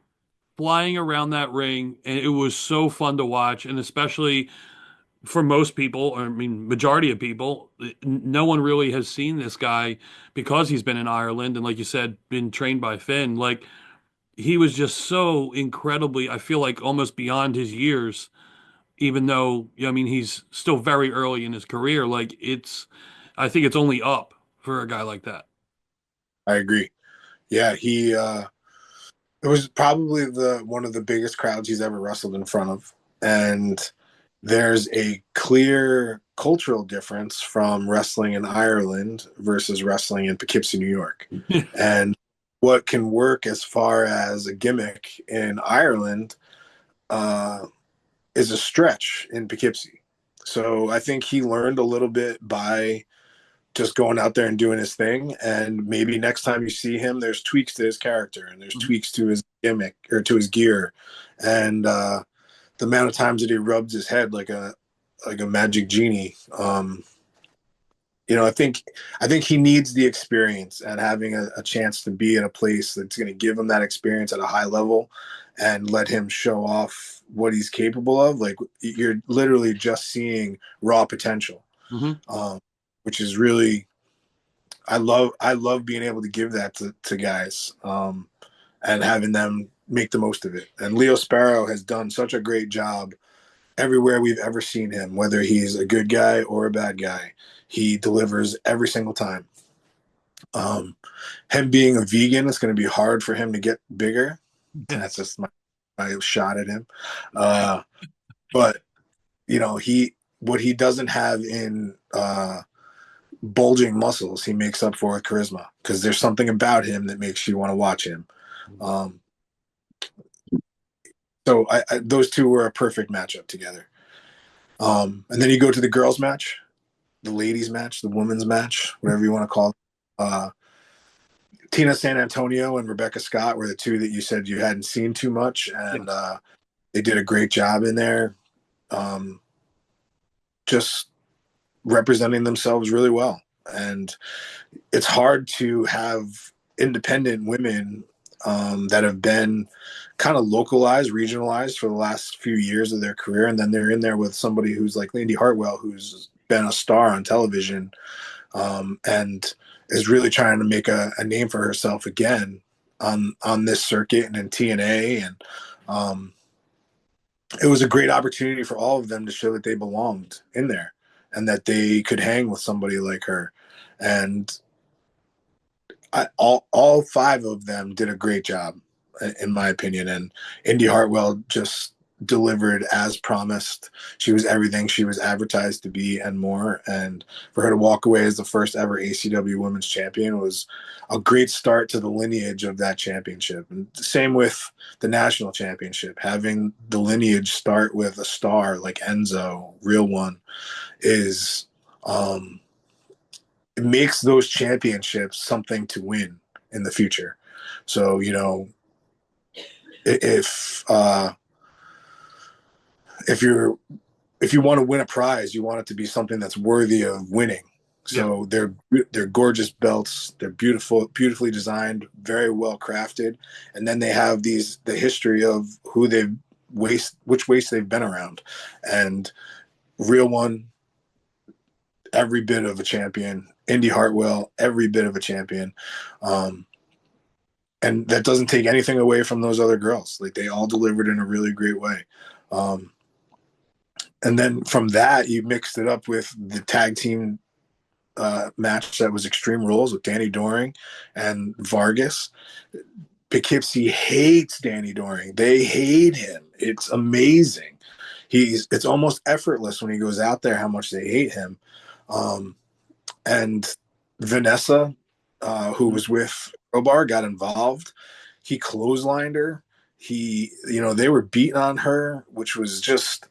flying around that ring, and it was so fun to watch. And especially for most people, I mean, majority of people, no one really has seen this guy because he's been in Ireland and, like you said, been trained by Finn. Like he was just so incredibly, I feel like almost beyond his years, even though, I mean, he's still very early in his career. Like I think it's only up for a guy like that. I agree. Yeah, it was probably one of the biggest crowds he's ever wrestled in front of. And there's a clear cultural difference from wrestling in Ireland versus wrestling in Poughkeepsie, New York. And what can work as far as a gimmick in Ireland is a stretch in Poughkeepsie. So I think he learned a little bit by just going out there and doing his thing. And maybe next time you see him, there's tweaks to his character and there's tweaks to his gimmick or to his gear. And the amount of times that he rubs his head like a magic genie, you know, I think he needs the experience and having a chance to be in a place that's going to give him that experience at a high level and let him show off what he's capable of. Like you're literally just seeing raw potential, which is really, I love being able to give that to guys and having them make the most of it. And Leo Sparrow has done such a great job everywhere we've ever seen him, whether he's a good guy or a bad guy. He delivers every single time. Him being a vegan, it's going to be hard for him to get bigger. And that's just my shot at him. But, you know, what he doesn't have in bulging muscles, he makes up for with charisma, because there's something about him that makes you want to watch him. So those two were a perfect matchup together. And then you go to the girls' match, the ladies' match, the women's match, whatever you want to call it. Tina San Antonio and Rebecca Scott were the two that you said you hadn't seen too much, and they did a great job in there, just representing themselves really well. And it's hard to have independent women that have been kind of localized, regionalized for the last few years of their career, and then they're in there with somebody who's like Lindy Hartwell, who's been a star on television and is really trying to make a name for herself again on this circuit and in TNA. And it was a great opportunity for all of them to show that they belonged in there and that they could hang with somebody like her. And all five of them did a great job. in my opinion. And Indy Hartwell just delivered as promised. She was everything she was advertised to be and more. And for her to walk away as the first ever ACW Women's Champion was a great start to the lineage of that championship. And same with the national championship. Having the lineage start with a star like Enzo, Real One, is it makes those championships something to win in the future. So, you know, if you want to win a prize, you want it to be something that's worthy of winning. So they're gorgeous belts. They're beautifully designed, very well crafted, and then they have the history of who which waist they've been around, and Real One, every bit of a champion. Indy Hartwell, every bit of a champion. And that doesn't take anything away from those other girls. Like, they all delivered in a really great way. And then from that, you mixed it up with the tag team match that was Extreme Rules with Danny Doring and Vargas. Poughkeepsie hates Danny Doring. They hate him. It's amazing. It's almost effortless when he goes out there how much they hate him. And Vanessa, who was with Crowbar, got involved. He clotheslined her. They were beating on her, which was just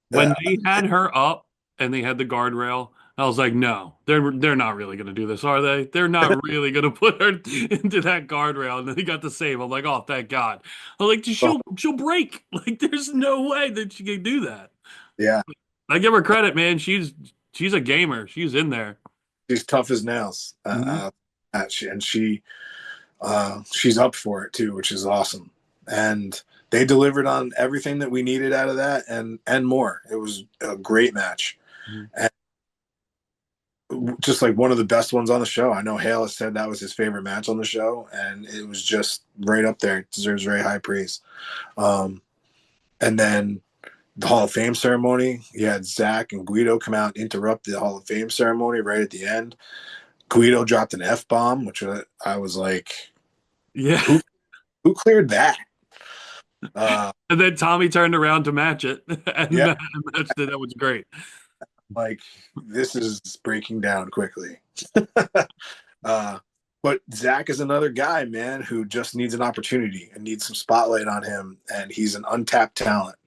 when they had her up and they had the guardrail, I was like, no, they're not really going to do this, are they? They're not really going to put her into that guardrail. And then they got the save. I'm like, oh, thank God. I'm like, she'll break. Like, there's no way that she can do that. Yeah. I give her credit, man. She's a gamer. She's in there. She's tough as nails. And she's up for it too, which is awesome. And they delivered on everything that we needed out of that and more. It was a great match. And just like one of the best ones on the show. I know Hale has said that was his favorite match on the show, and it was just right up there. It deserves very high praise. And then the Hall of Fame ceremony, you had Zach and Guido come out and interrupt the Hall of Fame ceremony right at the end. Guido dropped an F-bomb, which I was like, yeah, who cleared that? And then Tommy turned around to match it, and matched it. That was great. Like, this is breaking down quickly. But Zach is another guy, man, who just needs an opportunity and needs some spotlight on him, and he's an untapped talent.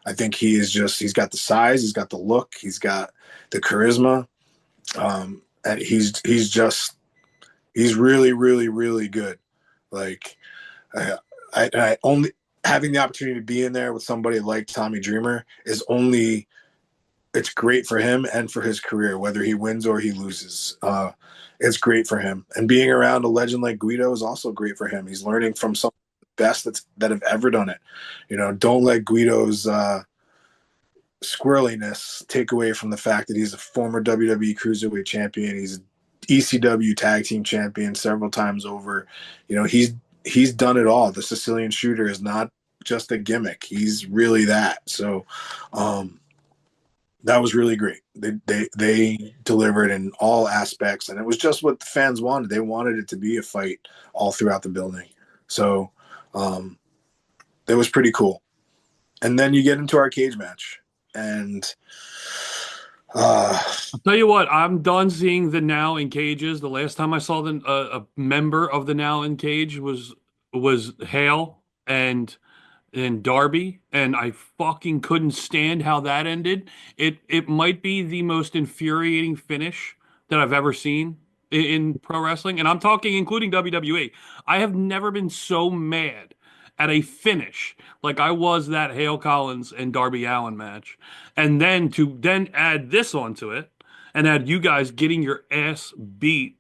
I think he's got the size, he's got the look, he's got the charisma, and he's really, really, really good. Like, I only having the opportunity to be in there with somebody like Tommy Dreamer it's great for him and for his career, whether he wins or he loses. It's great for him. And being around a legend like Guido is also great for him. He's learning from some of the best that have ever done it. You know, don't let Guido's squirreliness take away from the fact that he's a former WWE Cruiserweight champion. He's an ECW tag team champion several times over. You know, he's done it all. The Sicilian Shooter is not just a gimmick. He's really that. So, that was really great. They delivered in all aspects, and it was just what the fans wanted. They wanted it to be a fight all throughout the building. So it was pretty cool. And then you get into our cage match, and I'll tell you what, I'm done seeing the Now in cages. The last time I saw a member of the Now in cage was Hale and Darby, and I fucking couldn't stand how that ended. It might be the most infuriating finish that I've ever seen in pro wrestling, and I'm talking including WWE. I have never been so mad at a finish like I was that Hale Collins and Darby Allin match. And then to add this onto it, and add you guys getting your ass beat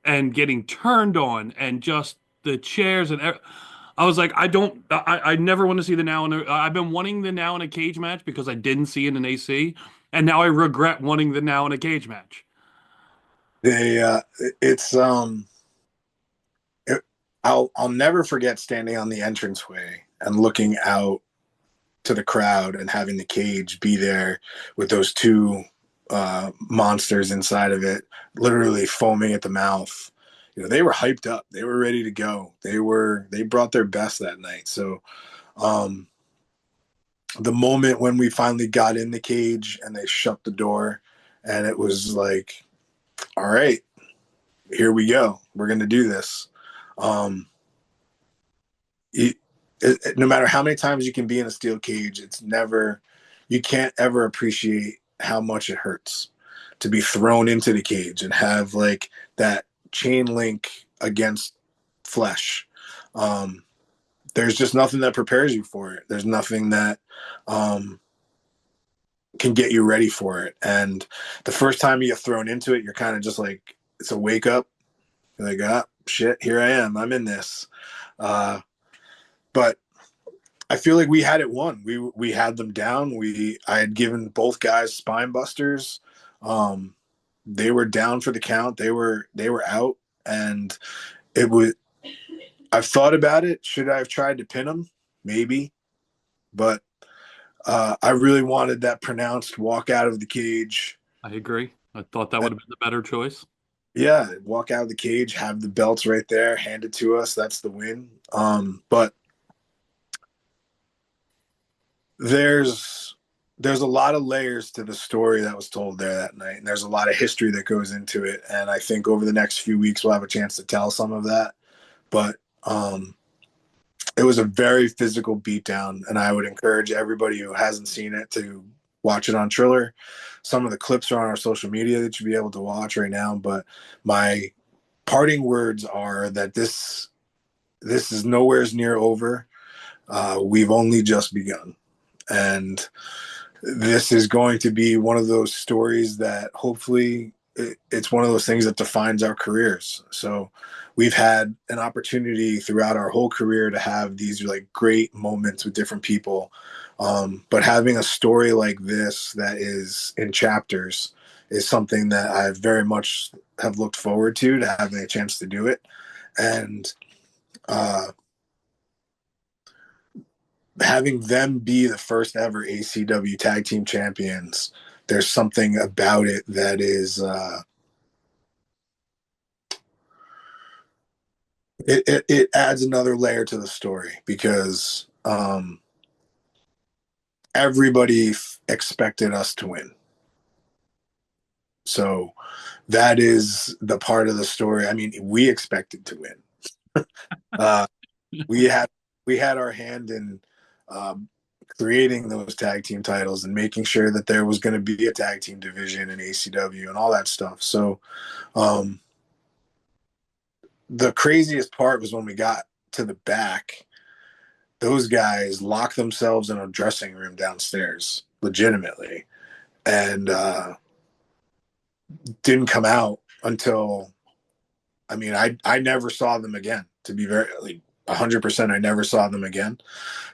and getting turned on, and just the chairs and I was like, I never want to see the Now I've been wanting the Now in a cage match because I didn't see it in AC, and now I regret wanting the Now in a cage match. I'll never forget standing on the entranceway and looking out to the crowd and having the cage be there with those two monsters inside of it, literally foaming at the mouth. they were hyped up. They were ready to go. They brought their best that night. So the moment when we finally got in the cage and they shut the door, and it was like, all right, here we go. We're going to do this. No matter how many times you can be in a steel cage, you can't ever appreciate how much it hurts to be thrown into the cage and have like that chain link against flesh. There's just nothing that prepares you for it. There's nothing that can get you ready for it. And the first time you get thrown into it, you're kind of just like, it's a wake up. You're like, ah, shit, here I am. I'm in this. But I feel like we had it won. We had them down. I had given both guys spine busters. They were down for the count. They were out, and I've thought about it. Should I have tried to pin them? Maybe, but I really wanted that pronounced walk out of the cage. I agree. I thought that would have been the better choice. Yeah, walk out of the cage, have the belts right there, hand it to us. That's the win. But there's a lot of layers to the story that was told there that night, and there's a lot of history that goes into it. And I think over the next few weeks we'll have a chance to tell some of that. But it was a very physical beatdown, and I would encourage everybody who hasn't seen it to watch it on Triller. Some of the clips are on our social media that you'll be able to watch right now. But my parting words are that this is nowhere near over. We've only just begun. And this is going to be one of those stories that hopefully it's one of those things that defines our careers. So we've had an opportunity throughout our whole career to have these like great moments with different people. But having a story like this that is in chapters is something that I very much have looked forward to having a chance to do it. And having them be the first ever ACW tag team champions, there's something about it that is it adds another layer to the story, because everybody expected us to win. So that is the part of the story. I mean, we expected to win. We had our hand in creating those tag team titles and making sure that there was going to be a tag team division in ACW and all that stuff. So the craziest part was when we got to the back, those guys locked themselves in a dressing room downstairs, legitimately, and didn't come out until, I mean, I never saw them again, to be very, like, 100%. I never saw them again.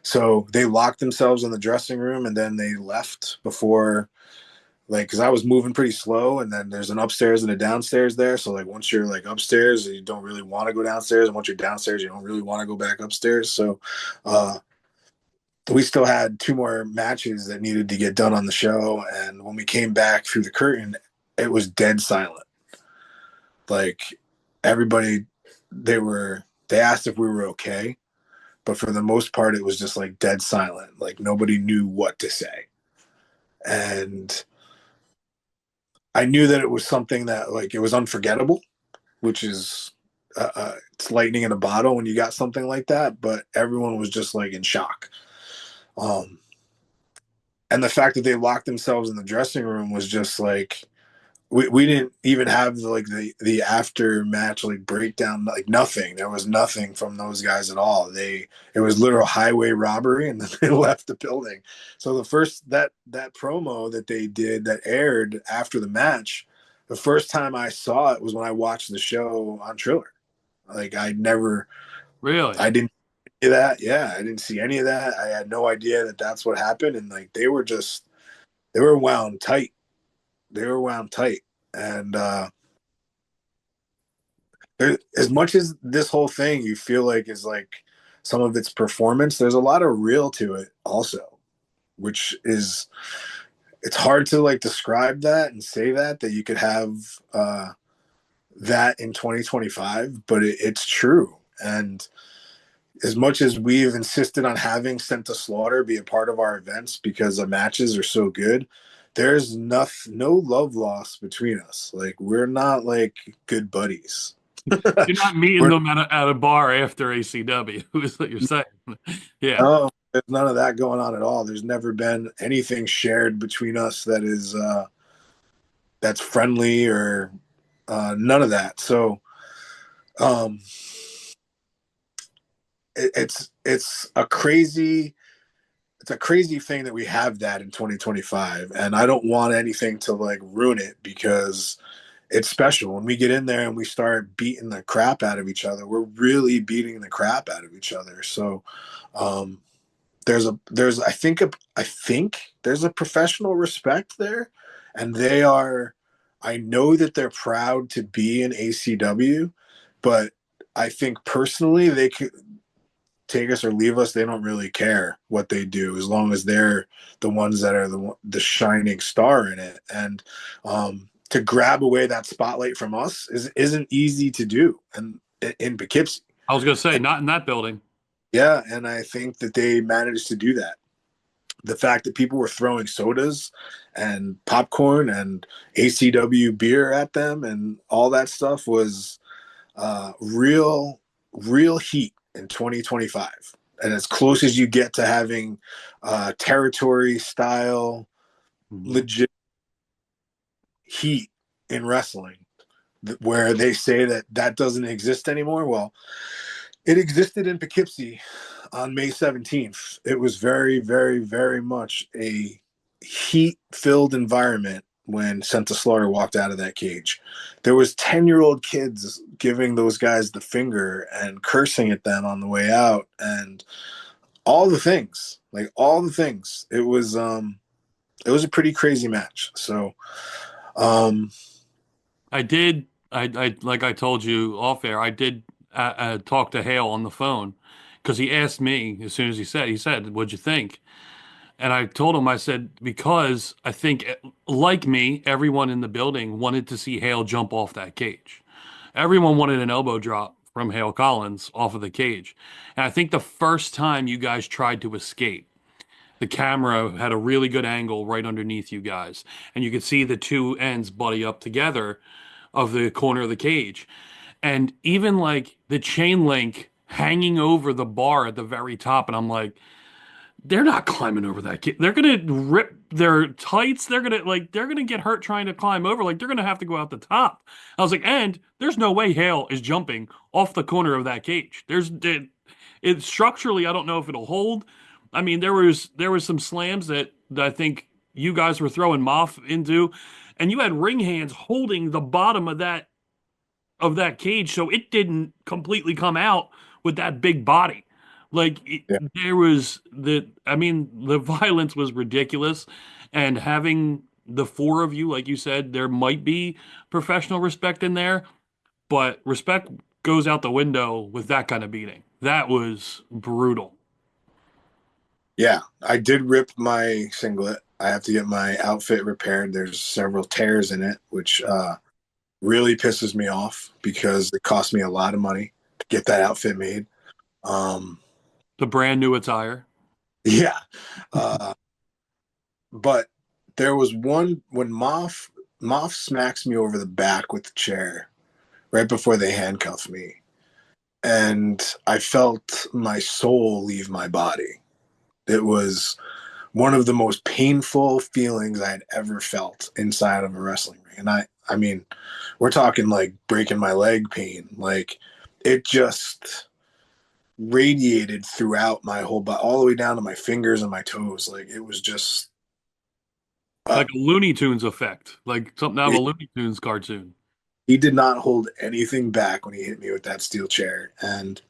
So they locked themselves in the dressing room, and then they left before, like, because I was moving pretty slow, and then there's an upstairs and a downstairs there. So like once you're like upstairs, you don't really want to go downstairs, and once you're downstairs, you don't really want to go back upstairs. So we still had 2 more matches that needed to get done on the show, and when we came back through the curtain, it was dead silent. Like, everybody, they asked if we were okay, but for the most part, it was just like dead silent. Like, nobody knew what to say. And I knew that it was something that, like, it was unforgettable, which is it's lightning in a bottle when you got something like that. But everyone was just like in shock. And the fact that they locked themselves in the dressing room was just like, we didn't even have the after match like breakdown, like nothing. There was nothing from those guys at all. It was literal highway robbery, and then they left the building. So the first that promo that they did that aired after the match, the first time I saw it was when I watched the show on Triller. Like, I didn't see that. Yeah, I didn't see any of that. I had no idea that that's what happened, and like they were wound tight. They were wound tight. And as much as this whole thing you feel like is like some of its performance, there's a lot of real to it also, which is, it's hard to like describe that and say that you could have that in 2025, but it's true. And as much as we've insisted on having Sent to Slaughter be a part of our events because the matches are so good, there's no love lost between us. Like, we're not like good buddies. You're not meeting them at a bar after ACW, is what you're saying. Yeah. No, there's none of that going on at all. There's never been anything shared between us that is that's friendly or none of that. So it's a crazy thing that we have that in 2025, and I don't want anything to like ruin it because it's special. When we get in there and we start beating the crap out of each other, we're really beating the crap out of each other. So I think there's a professional respect there, and I know that they're proud to be in ACW, but I think personally they could take us or leave us. They don't really care what they do as long as they're the ones that are the shining star in it. And to grab away that spotlight from us isn't easy to do. And in Poughkeepsie, I was going to say, not in that building. Yeah, and I think that they managed to do that. The fact that people were throwing sodas and popcorn and ACW beer at them and all that stuff was real heat in 2025. And as close as you get to having territory style, legit heat in wrestling, where they say that doesn't exist anymore. Well, it existed in Poughkeepsie on May 17th. It was very, very, very much a heat-filled environment when Sent to Slaughter walked out of that cage. There was 10-year-old kids giving those guys the finger and cursing at them on the way out, and all the things. It was a pretty crazy match. So I like I told you off air, I did talk to Hale on the phone because he asked me as soon as he said, what'd you think? And I told him, I said, because I think, like me, everyone in the building wanted to see Hale jump off that cage. Everyone wanted an elbow drop from Hale Collins off of the cage. And I think the first time you guys tried to escape, the camera had a really good angle right underneath you guys. And you could see the two ends buddy up together of the corner of the cage. And even like the chain link hanging over the bar at the very top. And I'm like, they're not climbing over that cage. They're going to rip their tights. They're going to get hurt trying to climb over. Like, they're going to have to go out the top. I was like, and there's no way Hale is jumping off the corner of that cage. It's structurally, I don't know if it'll hold. I mean, there was some slams that I think you guys were throwing Moff into, and you had ring hands holding the bottom of that cage, so it didn't completely come out with that big body. There was the violence was ridiculous, and having the four of you, like you said, there might be professional respect in there, but respect goes out the window with that kind of beating. That was brutal. Yeah, I did rip my singlet. I have to get my outfit repaired. There's several tears in it, which really pisses me off because it cost me a lot of money to get that outfit made. The brand new attire. Yeah. But there was one when Moff smacks me over the back with the chair right before they handcuffed me. And I felt my soul leave my body. It was one of the most painful feelings I had ever felt inside of a wrestling ring. And I mean, we're talking like breaking my leg pain. Like, it just radiated throughout my whole body, all the way down to my fingers and my toes. Like, it was just like a Looney Tunes effect, like something out of a Looney Tunes cartoon. He did not hold anything back when he hit me with that steel chair, and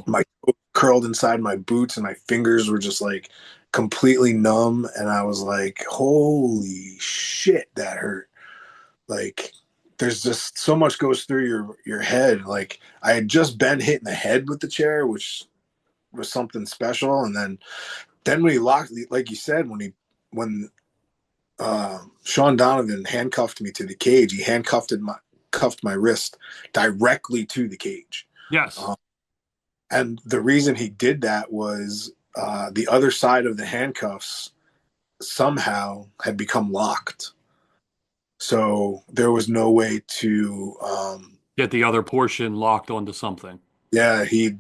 my toe curled inside my boots and my fingers were just like completely numb, and I was like, holy shit, that hurt. Like, there's just so much goes through your head. Like, I had just been hit in the head with the chair, which was something special. And then when he locked, like you said, when Sean Donovan handcuffed me to the cage, he handcuffed handcuffed my wrist directly to the cage. Yes. And the reason he did that was the other side of the handcuffs somehow had become locked. So there was no way to get the other portion locked onto something. Yeah, he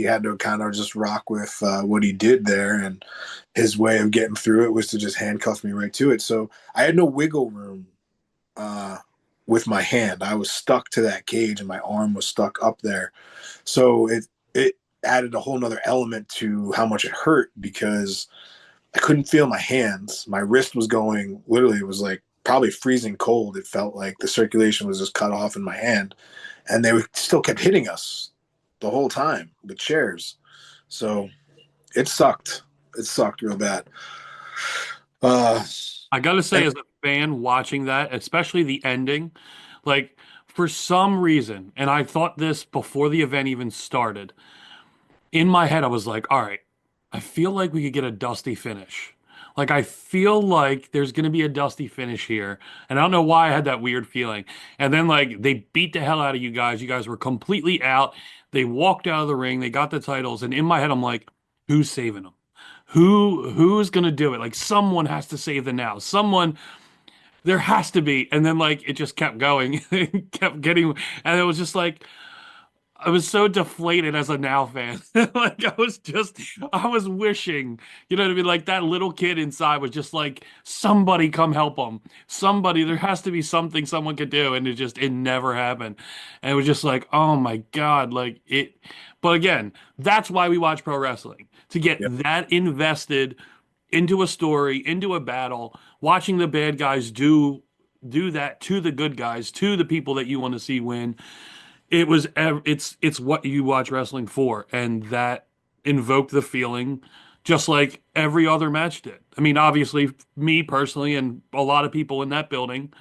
had to kind of just rock with what he did there, and his way of getting through it was to just handcuff me right to it. So I had no wiggle room with my hand. I was stuck to that cage, and my arm was stuck up there. So it added a whole nother element to how much it hurt, because I couldn't feel my hands. My wrist was going, literally, it was like probably freezing cold. It felt like the circulation was just cut off in my hand, and they still kept hitting us the whole time with chairs. So it sucked. It sucked real bad. I gotta say, as a fan watching that, especially the ending, like, for some reason, and I thought this before the event even started, in my head I was like, all right, I feel like we could get a dusty finish. Like, I feel like there's going to be a dusty finish here. And I don't know why I had that weird feeling. And then, like, they beat the hell out of you guys. You guys were completely out. They walked out of the ring. They got the titles. And in my head, I'm like, who's saving them? Who's going to do it? Like, someone has to save the Now. Someone, there has to be. And then, like, it just kept going. It kept getting, and it was just like, I was so deflated as a Now fan. Like, I was wishing, you know what I mean? Like, that little kid inside was just like, somebody come help him. Somebody, there has to be something someone could do. And it never happened. And it was just like, oh my God, like it. But again, that's why we watch pro wrestling, to get that invested into a story, into a battle, watching the bad guys do that to the good guys, to the people that you want to see win. It's what you watch wrestling for, and that invoked the feeling just like every other match did. I mean, obviously, me personally and a lot of people in that building,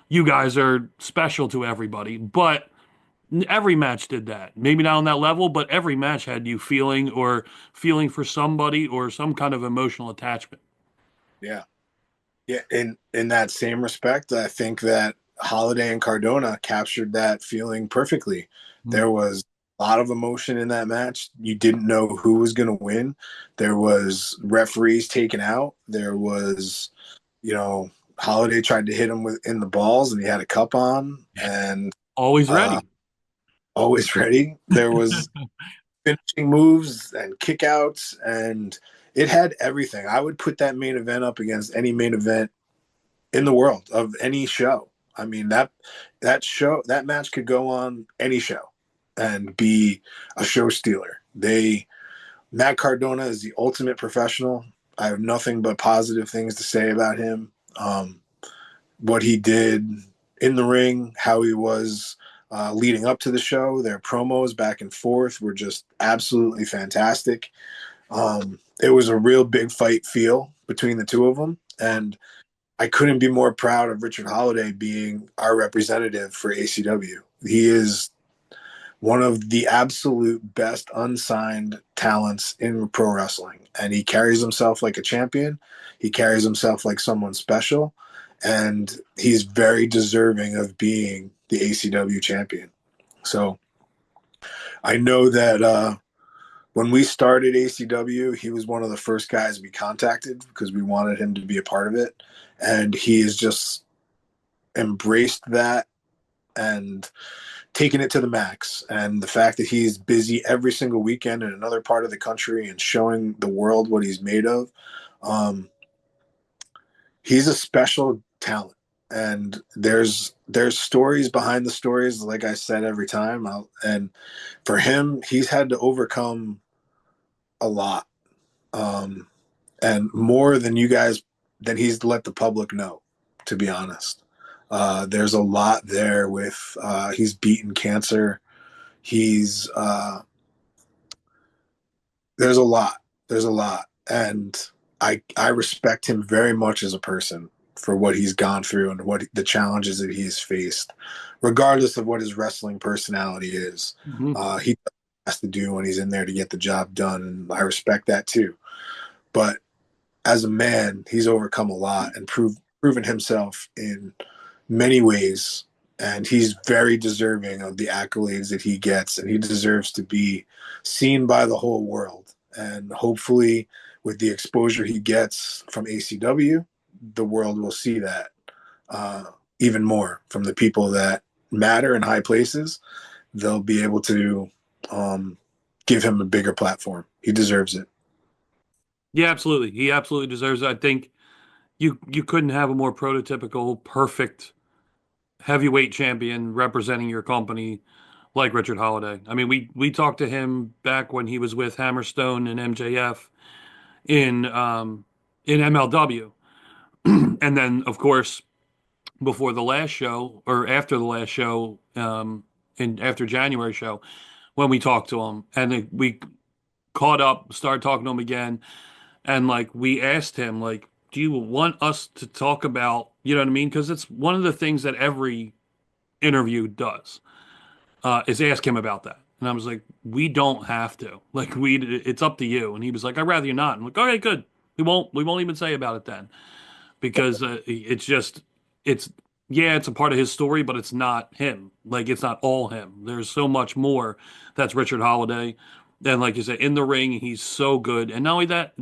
you guys are special to everybody, but every match did that. Maybe not on that level, but every match had you feeling for somebody or some kind of emotional attachment. Yeah. Yeah, in that same respect, I think that Holliday and Cardona captured that feeling perfectly. Mm-hmm. There was a lot of emotion in that match. You didn't know who was going to win. There was referees taken out. There was, Holliday tried to hit him in the balls, and he had a cup on, and always ready. Always ready. There was finishing moves and kickouts, and it had everything. I would put that main event up against any main event in the world of any show. I mean, that match could go on any show and be a show stealer. Matt Cardona is the ultimate professional. I have nothing but positive things to say about him. What he did in the ring, how he was leading up to the show, their promos back and forth were just absolutely fantastic. It was a real big fight feel between the two of them, and I couldn't be more proud of Richard Holliday being our representative for ACW. He is one of the absolute best unsigned talents in pro wrestling, and he carries himself like a champion. He carries himself like someone special, and he's very deserving of being the ACW champion. So I know that when we started ACW, he was one of the first guys we contacted because we wanted him to be a part of it. And he has just embraced that and taken it to the max. And the fact that he's busy every single weekend in another part of the country and showing the world what he's made of, he's a special talent. And there's stories behind the stories, like I said every time. And for him, he's had to overcome a lot, and more than he's let the public know, to be honest. There's a lot there with he's beaten cancer. There's a lot, and I respect him very much as a person for what he's gone through and what the challenges that he's faced, regardless of what his wrestling personality is. Mm-hmm. He has to do when he's in there to get the job done, and I respect that too. But as a man, he's overcome a lot and proven himself in many ways and he's very deserving of the accolades that he gets, and he deserves to be seen by the whole world. And hopefully, with the exposure he gets from ACW, the world will see that even more from the people that matter in high places. They'll be able to give him a bigger platform. He deserves it. Yeah, absolutely. He absolutely deserves it. I think you couldn't have a more prototypical, perfect heavyweight champion representing your company like Richard Holliday. I mean, we talked to him back when he was with Hammerstone and MJF in MLW, and then of course before the last show or after the last show, and after January show, when we talked to him and we caught up, started talking to him again, and like we asked him like, do you want us to talk about, you know what I mean? Because it's one of the things that every interview does, is ask him about that. And I was like, we don't have to. Like, it's up to you. And he was like, I'd rather you not. I'm like, okay, good. We won't even say about it then, because it's a part of his story, but it's not him. Like, it's not all him. There's so much more that's Richard Holliday. And like you said, in the ring, he's so good. And not only that,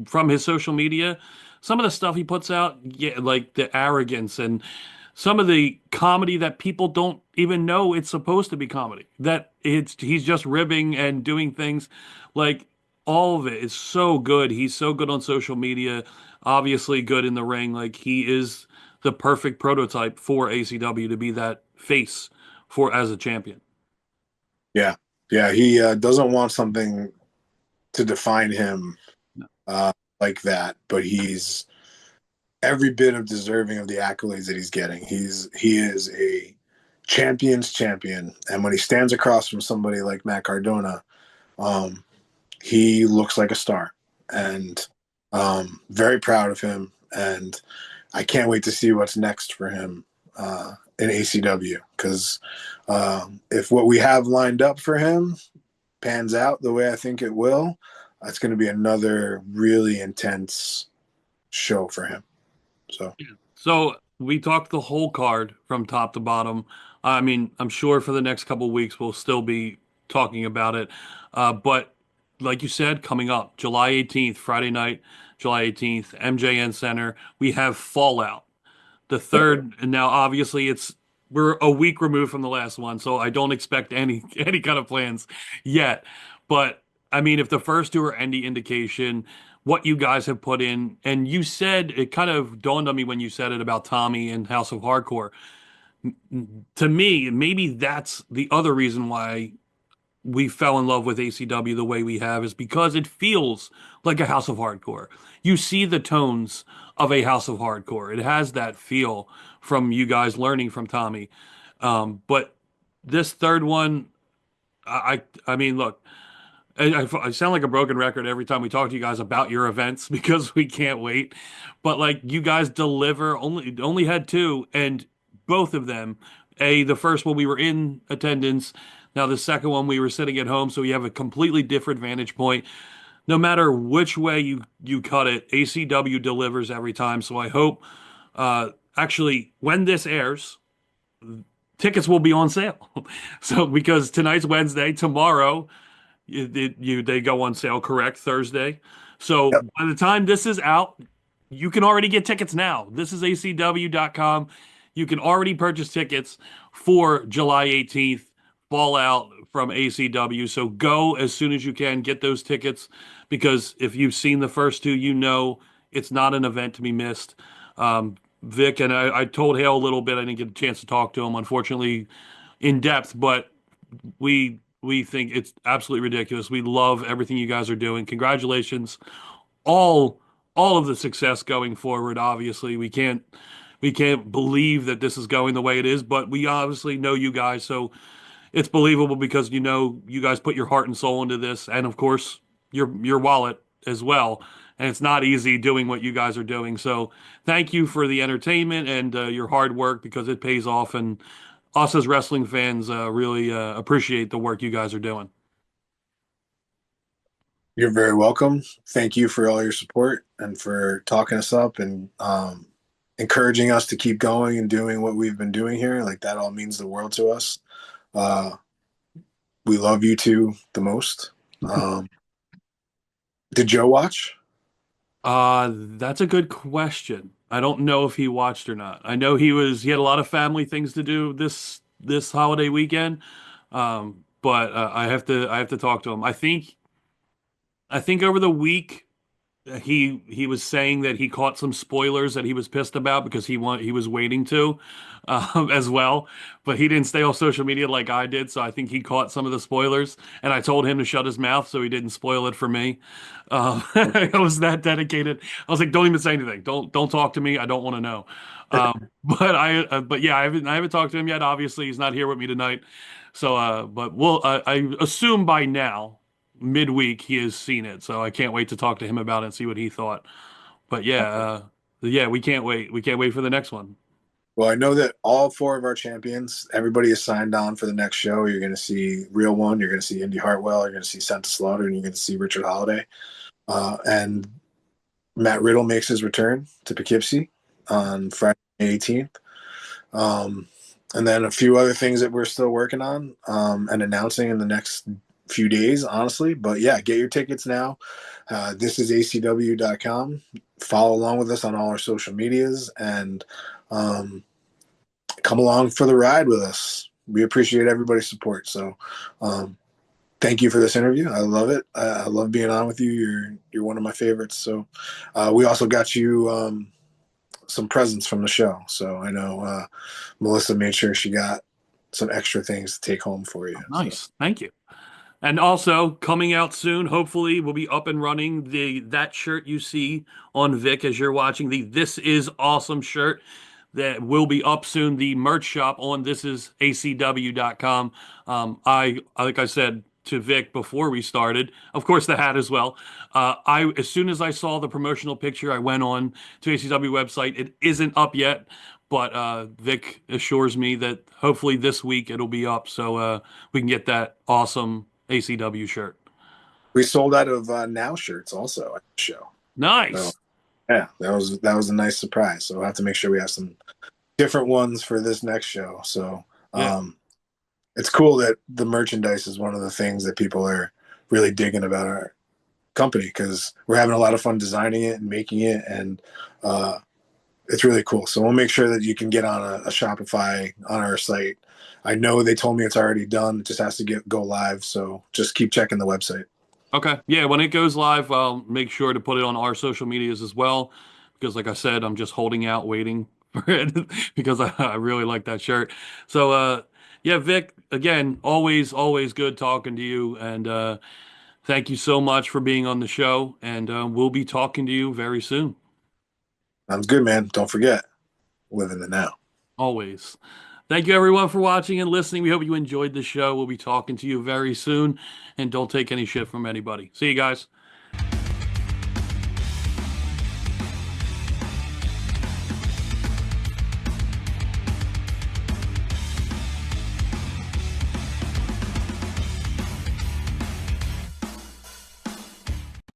from his social media, some of the stuff he puts out, yeah, like the arrogance and some of the comedy that people don't even know it's supposed to be comedy. That he's just ribbing and doing things, like all of it is so good. He's so good on social media, obviously good in the ring. Like, he is the perfect prototype for ACW to be that face for as a champion. Yeah. Yeah. He doesn't want something to define him like that, but he's every bit of deserving of the accolades that he's getting. He is a champion's champion. And when he stands across from somebody like Matt Cardona, he looks like a star, and very proud of him. And I can't wait to see what's next for him in ACW, because if what we have lined up for him pans out the way I think it will, it's going to be another really intense show for him. So we talked the whole card from top to bottom. I mean, I'm sure for the next couple of weeks we'll still be talking about it. But like you said, coming up July 18th, Friday night, July 18th, MJN Center, we have Fallout, the third. And now obviously we're a week removed from the last one, so I don't expect any kind of plans yet. But I mean, if the first two are any indication, what you guys have put in, and you said, it kind of dawned on me when you said it about Tommy and House of Hardcore. To me, maybe that's the other reason why we fell in love with ACW the way we have, is because it feels like a House of Hardcore. You see the tones of a House of Hardcore. It has that feel from you guys learning from Tommy. But this third one, I mean, look, I sound like a broken record every time we talk to you guys about your events, because we can't wait. But like, you guys deliver. Only had two, and both of them. The first one we were in attendance. Now the second one we were sitting at home, so we have a completely different vantage point. No matter which way you cut it, ACW delivers every time. So I hope, actually, when this airs, tickets will be on sale. So because tonight's Wednesday, tomorrow they go on sale, correct? Thursday. So by the time this is out, you can already get tickets now. This is acw.com. You can already purchase tickets for July 18th, Fallout from ACW. So go as soon as you can, get those tickets, because if you've seen the first two, you know it's not an event to be missed. Vik and I told Hale a little bit. I didn't get a chance to talk to him, unfortunately, in depth, but we think it's absolutely ridiculous. We love everything you guys are doing. Congratulations. All of the success going forward. Obviously, we can't believe that this is going the way it is, but we obviously know you guys, so it's believable, because you know you guys put your heart and soul into this, and of course your wallet as well. And it's not easy doing what you guys are doing. So thank you for the entertainment and your hard work, because it pays off, and us as wrestling fans really appreciate the work you guys are doing. You're very welcome. Thank you for all your support and for talking us up. And encouraging us to keep going and doing what we've been doing here. Like, that all means the world to us. We love you two the most. Did Joe watch? That's a good question. I don't know if he watched or not. I know he had a lot of family things to do this holiday weekend. But I have to talk to him. I think over the week he was saying that he caught some spoilers that he was pissed about because he was waiting to as well, but he didn't stay off social media like I did, so I think he caught some of the spoilers, and I told him to shut his mouth so he didn't spoil it for me. I was that dedicated. I was like, don't even say anything. Don't talk to me. I don't want to know. But yeah, I haven't talked to him yet. Obviously, he's not here with me tonight. So, but I assume by now, midweek, he has seen it. So I can't wait to talk to him about it and see what he thought. But yeah, we can't wait. We can't wait for the next one. Well, I know that all 4 of our champions, everybody is signed on for the next show. You're going to see Real One, you're going to see Indy Hartwell, you're going to see Santa Slaughter, and you're going to see Richard Holliday. And Matt Riddle makes his return to Poughkeepsie on Friday, May 18th. And then a few other things that we're still working on and announcing in the next few days, honestly. But yeah, get your tickets now. This is acw.com. Follow along with us on all our social medias and come along for the ride with us. We appreciate everybody's support. So thank you for this interview. I love it. I love being on with you. You're one of my favorites. So we also got you some presents from the show. So I know Melissa made sure she got some extra things to take home for you. Nice. So. Thank you. And also coming out soon, hopefully we'll be up and running that shirt you see on Vik as you're watching, the This Is Awesome shirt that will be up soon. The merch shop on thisisacw.com. Like I said to Vik before we started, of course the hat as well. As soon as I saw the promotional picture, I went on to ACW website. It isn't up yet, but Vik assures me that hopefully this week it'll be up, so we can get that awesome ACW shirt. We sold out of Now shirts also at the show. Nice. So, yeah, that was a nice surprise. So we'll have to make sure we have some different ones for this next show. So it's cool that the merchandise is one of the things that people are really digging about our company, because we're having a lot of fun designing it and making it, and it's really cool. So we'll make sure that you can get on a Shopify on our site. I know they told me it's already done. It just has to go live. So just keep checking the website. Okay. Yeah, when it goes live, I'll make sure to put it on our social medias as well, because like I said, I'm just holding out, waiting for it because I really like that shirt. So, yeah, Vik, again, always good talking to you. And thank you so much for being on the show. And we'll be talking to you very soon. Sounds good, man. Don't forget, live in the now. Always. Thank you, everyone, for watching and listening. We hope you enjoyed the show. We'll be talking to you very soon. And don't take any shit from anybody. See you guys.